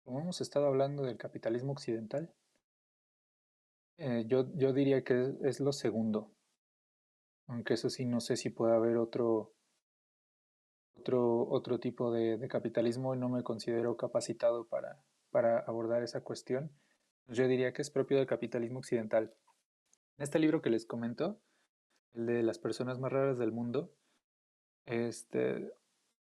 como hemos estado hablando del capitalismo occidental, yo diría que es lo segundo, aunque eso sí, no sé si puede haber otro tipo de capitalismo y no me considero capacitado para abordar esa cuestión. Yo diría que es propio del capitalismo occidental. En este libro que les comento, el de las personas más raras del mundo, este,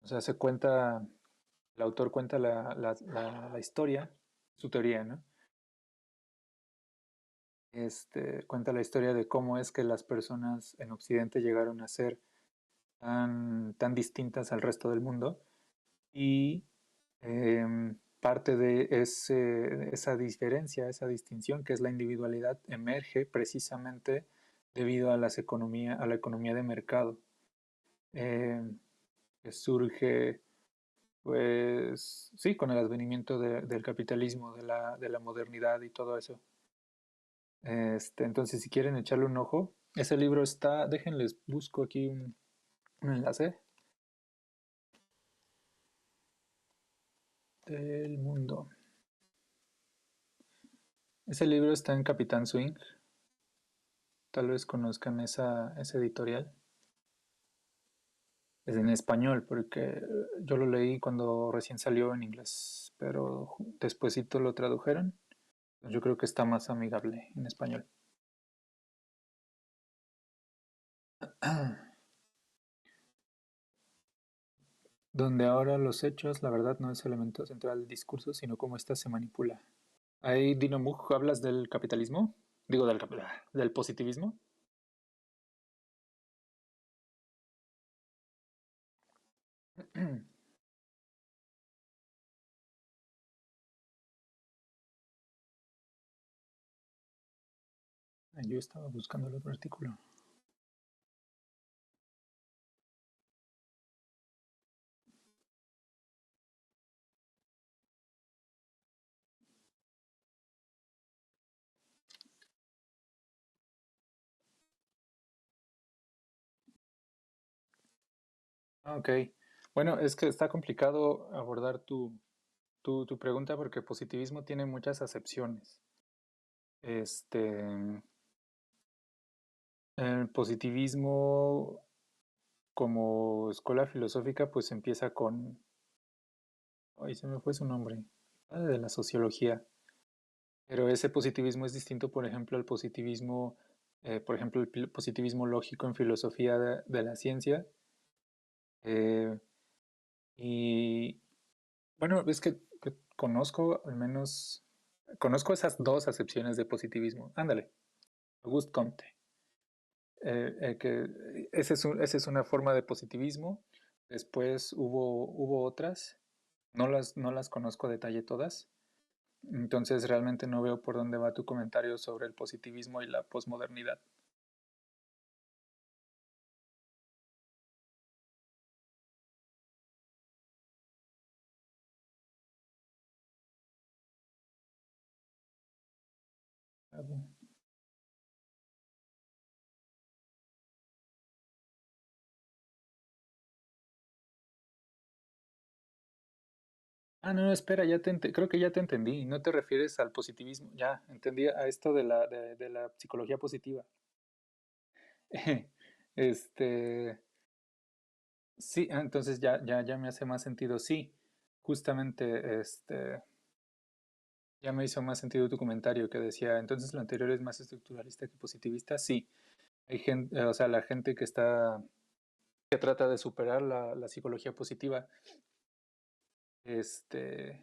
o sea, el autor cuenta la historia, su teoría, ¿no? Cuenta la historia de cómo es que las personas en Occidente llegaron a ser tan distintas al resto del mundo y parte de esa diferencia, esa distinción que es la individualidad, emerge precisamente debido a a la economía de mercado, que surge, pues, sí, con el advenimiento del capitalismo, de la modernidad y todo eso. Entonces, si quieren echarle un ojo, ese libro está, déjenles, busco aquí un enlace del mundo. Ese libro está en Capitán Swing. Tal vez conozcan esa editorial. Es en español, porque yo lo leí cuando recién salió en inglés, pero despuesito lo tradujeron. Yo creo que está más amigable en español. Donde ahora los hechos, la verdad, no es el elemento central del discurso, sino cómo ésta se manipula. Ahí, Dino Mug, ¿hablas del capitalismo? Digo, del positivismo. Yo estaba buscando el otro artículo. Ah, ok. Bueno, es que está complicado abordar tu pregunta porque positivismo tiene muchas acepciones. Este, el positivismo como escuela filosófica pues empieza con, ay, se me fue su nombre, de la sociología. Pero ese positivismo es distinto, por ejemplo, al positivismo, por ejemplo, el positivismo lógico en filosofía de la ciencia. eh, y bueno, es que conozco al menos, conozco esas dos acepciones de positivismo. Ándale, Auguste Comte. Esa es una forma de positivismo. Después hubo otras, no las conozco a detalle todas. Entonces realmente no veo por dónde va tu comentario sobre el positivismo y la posmodernidad. Ah, no, espera, creo que ya te entendí. No te refieres al positivismo. Ya, entendí a esto de la psicología positiva. Este, sí, entonces ya me hace más sentido. Sí, justamente, Ya me hizo más sentido tu comentario que decía, entonces lo anterior es más estructuralista que positivista. Sí, hay gente, o sea, la gente que trata de superar la psicología positiva, este,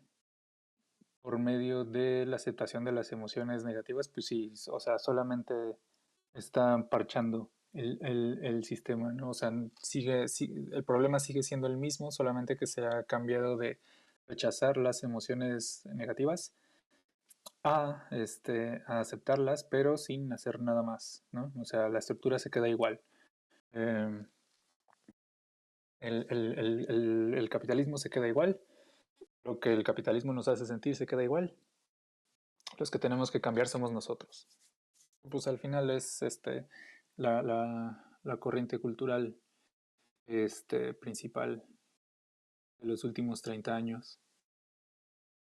por medio de la aceptación de las emociones negativas, pues sí, o sea, solamente están parchando el sistema, ¿no? O sea, el problema sigue siendo el mismo, solamente que se ha cambiado de rechazar las emociones negativas a aceptarlas, pero sin hacer nada más, ¿no? O sea, la estructura se queda igual. Em, el capitalismo se queda igual, lo que el capitalismo nos hace sentir se queda igual. Los que tenemos que cambiar somos nosotros. Pues al final es la corriente cultural principal de los últimos 30 años.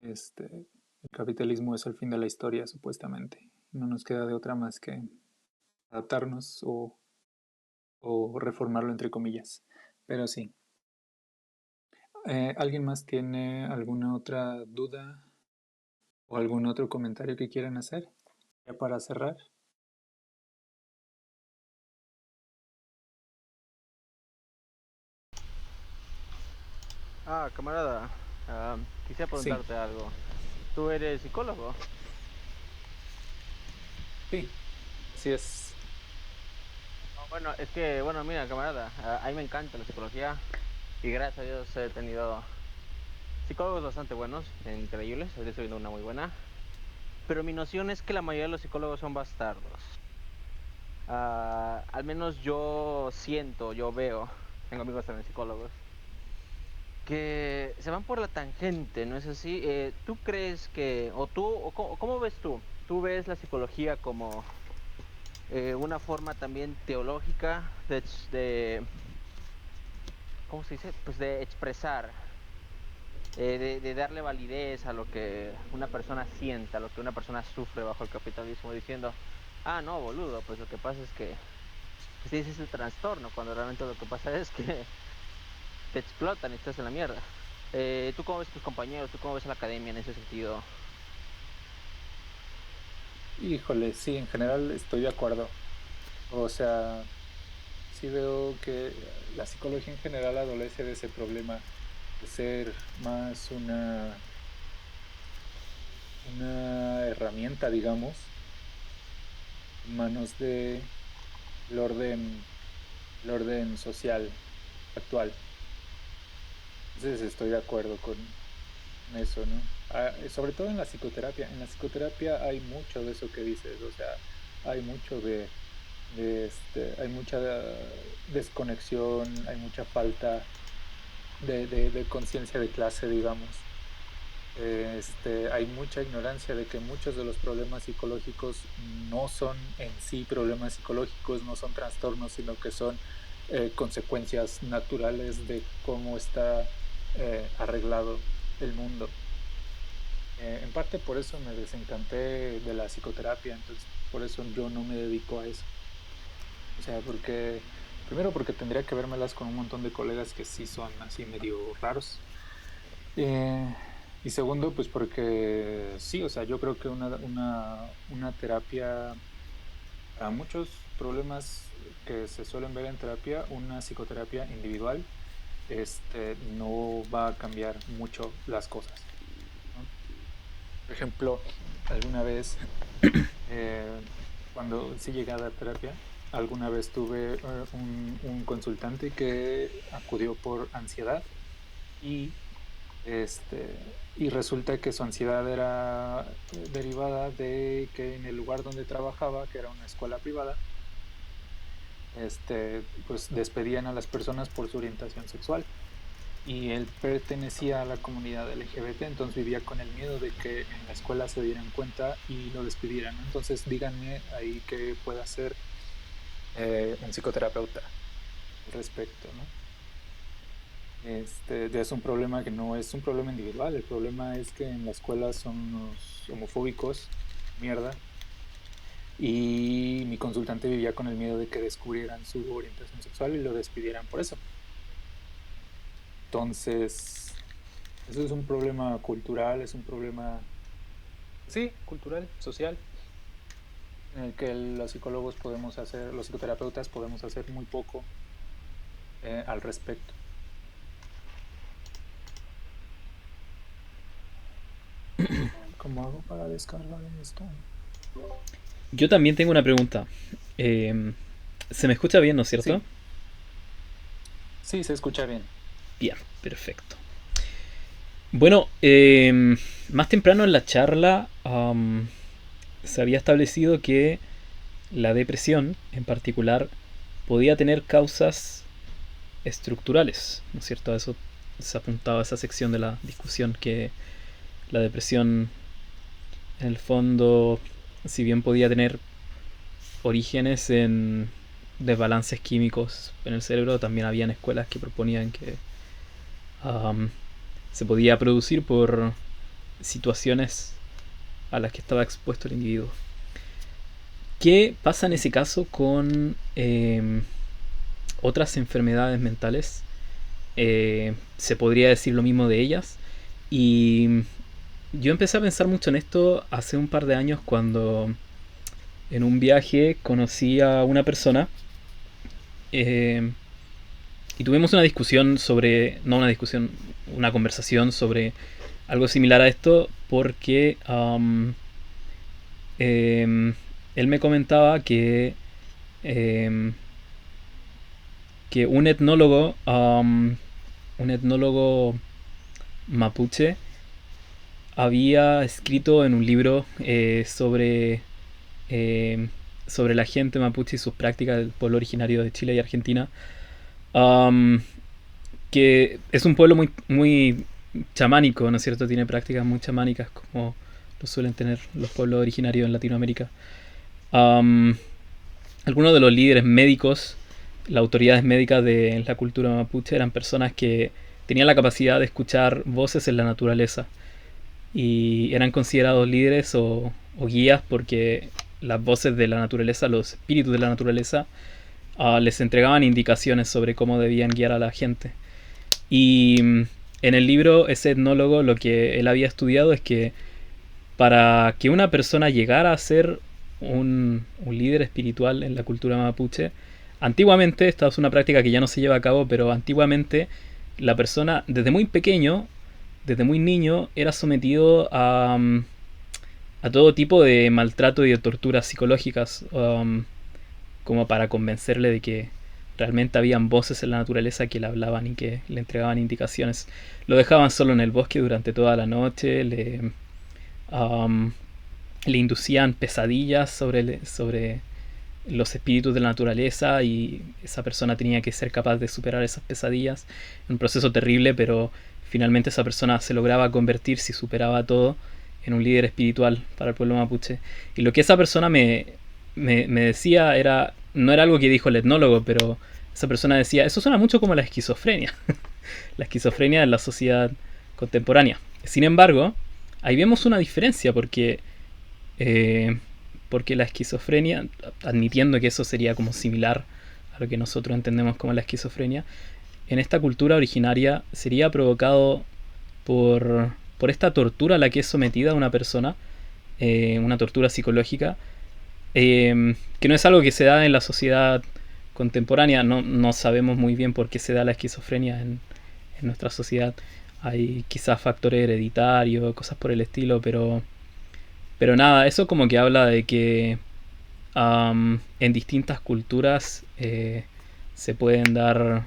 El capitalismo es el fin de la historia, supuestamente. No nos queda de otra más que adaptarnos o reformarlo entre comillas. Pero sí. ¿Alguien más tiene alguna otra duda o algún otro comentario que quieran hacer? Ya para cerrar. Camarada, quisiera Sí, preguntarte algo. ¿Tú eres psicólogo? sí, así es. Bueno, es que, bueno, mira, camarada, a mí me encanta la psicología y gracias a Dios he tenido psicólogos bastante buenos, increíbles, ahorita estoy viendo una muy buena, pero mi noción es que la mayoría de los psicólogos son bastardos. Al menos yo siento, yo veo, tengo amigos también psicólogos, que se van por la tangente, ¿no es así? ¿Tú crees que, o tú, o cómo ves tú? ¿Tú ves la psicología como una forma también teológica ¿cómo se dice? Pues de expresar, de darle validez a lo que una persona sienta, a lo que una persona sufre bajo el capitalismo, diciendo, no, boludo, pues lo que pasa es que pues, ese es el trastorno, cuando realmente lo que pasa es que te explotan y estás en la mierda. ¿Tú cómo ves a tus compañeros? ¿Tú cómo ves a la academia en ese sentido? Híjole, sí, en general estoy de acuerdo. O sea, sí veo que la psicología en general adolece de ese problema de ser más una herramienta, digamos, en manos de el orden, el orden social actual. Entonces estoy de acuerdo con eso, ¿no? Sobre todo en la psicoterapia. En la psicoterapia hay mucho de eso que dices, o sea, hay mucho hay mucha desconexión, hay mucha falta de conciencia de clase, digamos. Hay mucha ignorancia de que muchos de los problemas psicológicos no son en sí problemas psicológicos, no son trastornos, sino que son consecuencias naturales de cómo está arreglado el mundo. En parte por eso me desencanté de la psicoterapia, entonces por eso yo no me dedico a eso. O sea, primero porque tendría que vérmelas con un montón de colegas que sí son así medio raros. Eh, y segundo, pues porque sí, o sea, yo creo que una terapia, para muchos problemas que se suelen ver en terapia, una psicoterapia individual, no va a cambiar mucho las cosas, ¿no? Por ejemplo, alguna vez, eh, cuando sí llegué a dar terapia, alguna vez tuve un consultante que acudió por ansiedad y Este, y resulta que su ansiedad era derivada de que en el lugar donde trabajaba, que era una escuela privada, pues despedían a las personas por su orientación sexual. Y él pertenecía a la comunidad LGBT, entonces vivía con el miedo de que en la escuela se dieran cuenta y lo despidieran, ¿no? Entonces díganme ahí qué puede hacer un psicoterapeuta al respecto, ¿no? Es un problema que no es un problema individual, el problema es que en la escuela son unos homofóbicos, mierda, y mi consultante vivía con el miedo de que descubrieran su orientación sexual y lo despidieran por eso. Entonces, eso es un problema cultural, es un problema sí, cultural, social, en el que los psicólogos podemos hacer, los psicoterapeutas podemos hacer muy poco al respecto. ¿Cómo hago para descargar esto? Yo también tengo una pregunta. ¿Se me escucha bien, no es cierto? Sí, se escucha bien. Bien, perfecto. Bueno, más temprano en la charla se había establecido que la depresión, en particular, podía tener causas estructurales, ¿no es cierto? A eso se apuntaba a esa sección de la discusión, que la depresión, en el fondo, si bien podía tener orígenes en desbalances químicos en el cerebro, también habían escuelas que proponían que se podía producir por situaciones a las que estaba expuesto el individuo. ¿Qué pasa en ese caso con otras enfermedades mentales? Se podría decir lo mismo de ellas. Y yo empecé a pensar mucho en esto hace un par de años cuando en un viaje conocí a una persona y tuvimos una discusión sobre, no una discusión, una conversación sobre algo similar a esto porque él me comentaba que un etnólogo mapuche había escrito en un libro sobre la gente mapuche y sus prácticas del pueblo originario de Chile y Argentina, que es un pueblo muy, muy chamánico, ¿no es cierto? Tiene prácticas muy chamánicas como lo suelen tener los pueblos originarios en Latinoamérica. Algunos de los líderes médicos, las autoridades médicas de la cultura mapuche, eran personas que tenían la capacidad de escuchar voces en la naturaleza y eran considerados líderes o guías porque las voces de la naturaleza, los espíritus de la naturaleza, les entregaban indicaciones sobre cómo debían guiar a la gente. Y en el libro, ese etnólogo, lo que él había estudiado es que para que una persona llegara a ser un líder espiritual en la cultura mapuche, antiguamente, esta es una práctica que ya no se lleva a cabo, pero antiguamente la persona desde muy pequeño, desde muy niño, era sometido a todo tipo de maltrato y de torturas psicológicas, como para convencerle de que realmente habían voces en la naturaleza que le hablaban y que le entregaban indicaciones. Lo dejaban solo en el bosque durante toda la noche, le inducían pesadillas sobre los espíritus de la naturaleza y esa persona tenía que ser capaz de superar esas pesadillas. Un proceso terrible, pero finalmente esa persona se lograba convertir, si superaba todo, en un líder espiritual para el pueblo mapuche. Y lo que esa persona me decía era, no era algo que dijo el etnólogo, pero esa persona decía, eso suena mucho como la esquizofrenia. La esquizofrenia en la sociedad contemporánea. Sin embargo, ahí vemos una diferencia porque la esquizofrenia, admitiendo que eso sería como similar a lo que nosotros entendemos como la esquizofrenia, en esta cultura originaria sería provocado por esta tortura a la que es sometida una persona, una tortura psicológica, que no es algo que se da en la sociedad contemporánea. No sabemos muy bien por qué se da la esquizofrenia en nuestra sociedad. Hay quizás factores hereditarios, cosas por el estilo, pero nada, eso como que habla de que en distintas culturas se pueden dar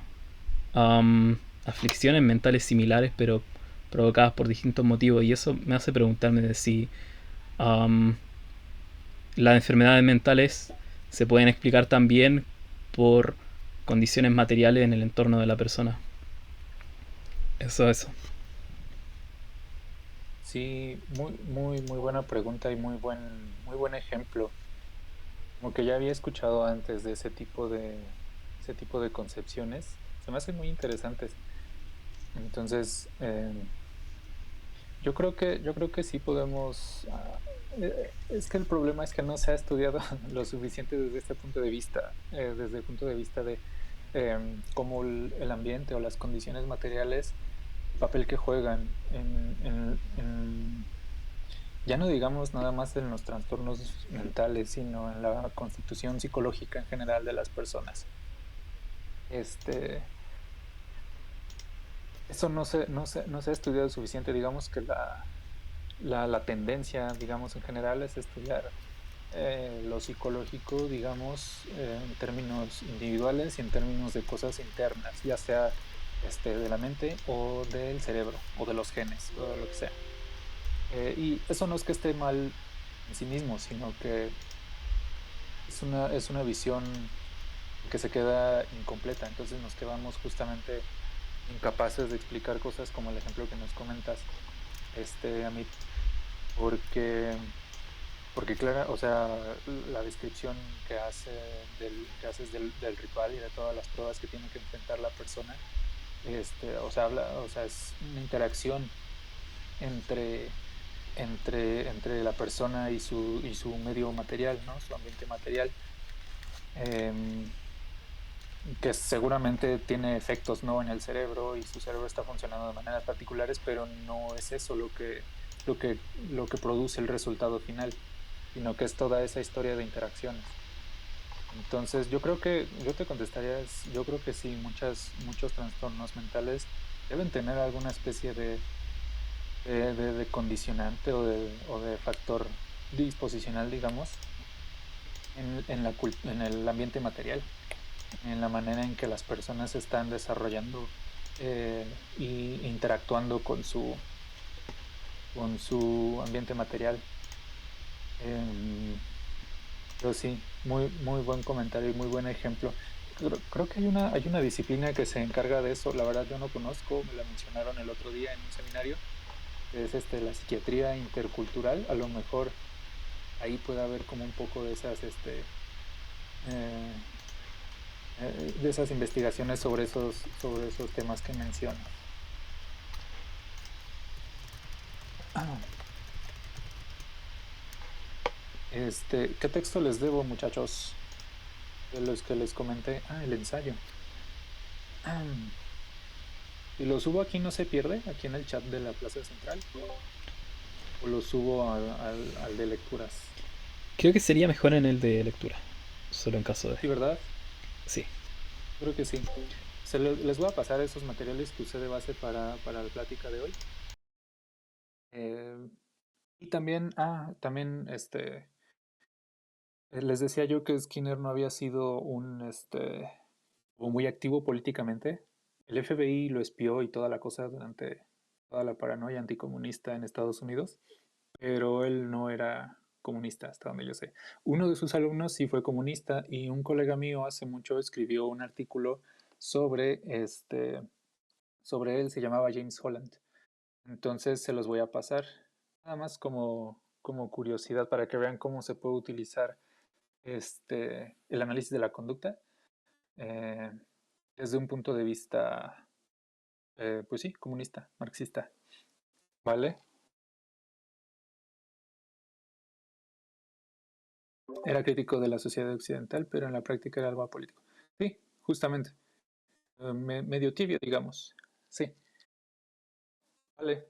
aflicciones mentales similares, pero provocadas por distintos motivos. Y eso me hace preguntarme de si las enfermedades mentales se pueden explicar también por condiciones materiales en el entorno de la persona. Eso. Sí, muy buena pregunta y muy buen ejemplo. Como que ya había escuchado antes de ese tipo de concepciones. Se me hacen muy interesantes. Entonces, yo creo que sí podemos. Es que el problema es que no se ha estudiado lo suficiente desde este punto de vista, desde el punto de vista de cómo el ambiente o las condiciones materiales, el papel que juegan ya no digamos nada más en los trastornos mentales, sino en la constitución psicológica en general de las personas. Eso no se ha estudiado suficiente. Digamos que la tendencia, digamos, en general es estudiar lo psicológico, digamos, en términos individuales y en términos de cosas internas, ya sea de la mente o del cerebro o de los genes o lo que sea. Y eso no es que esté mal en sí mismo, sino que es una visión que se queda incompleta. Entonces nos quedamos justamente incapaces de explicar cosas como el ejemplo que nos comentas, a mí, porque claro, o sea, la descripción que haces del ritual y de todas las pruebas que tiene que enfrentar la persona, o sea, o sea, es una interacción entre, entre la persona y su medio material, ¿no? Su ambiente material, em, que seguramente tiene efectos, ¿no?, en el cerebro, y su cerebro está funcionando de maneras particulares, pero no es eso lo que, lo que produce el resultado final, sino que es toda esa historia de interacciones. Entonces, yo te contestaría, yo creo que sí, muchos trastornos mentales deben tener alguna especie de condicionante o de factor disposicional, digamos, en el ambiente material, en la manera en que las personas están desarrollando y interactuando con su ambiente material. Em, pero sí, muy buen comentario y muy buen ejemplo. Creo que hay una disciplina que se encarga de eso. La verdad yo no conozco, me la mencionaron el otro día en un seminario, que es la psiquiatría intercultural. A lo mejor ahí puede haber como un poco de esas, eh, de esas investigaciones sobre esos temas que mencionas. ¿Qué texto les debo, muchachos? De los que les comenté. El ensayo. Si lo subo aquí, ¿no se pierde? Aquí en el chat de la Plaza Central. ¿O lo subo al de lecturas? Creo que sería mejor en el de lectura, solo en caso de... Sí, ¿verdad? Sí. Creo que sí. Les voy a pasar esos materiales que usé de base para la plática de hoy. Y también, les decía yo que Skinner no había sido o muy activo políticamente. El FBI lo espió y toda la cosa durante toda la paranoia anticomunista en Estados Unidos, pero él no era comunista, hasta donde yo sé. Uno de sus alumnos sí fue comunista, y un colega mío hace mucho escribió un artículo sobre sobre él. Se llamaba James Holland. Entonces se los voy a pasar, nada más como curiosidad, para que vean cómo se puede utilizar el análisis de la conducta eh, desde un punto de vista, pues sí, comunista, marxista. ¿Vale? Era crítico de la sociedad occidental, pero en la práctica era algo apolítico. Sí, justamente. Medio tibio, digamos. Sí. Vale.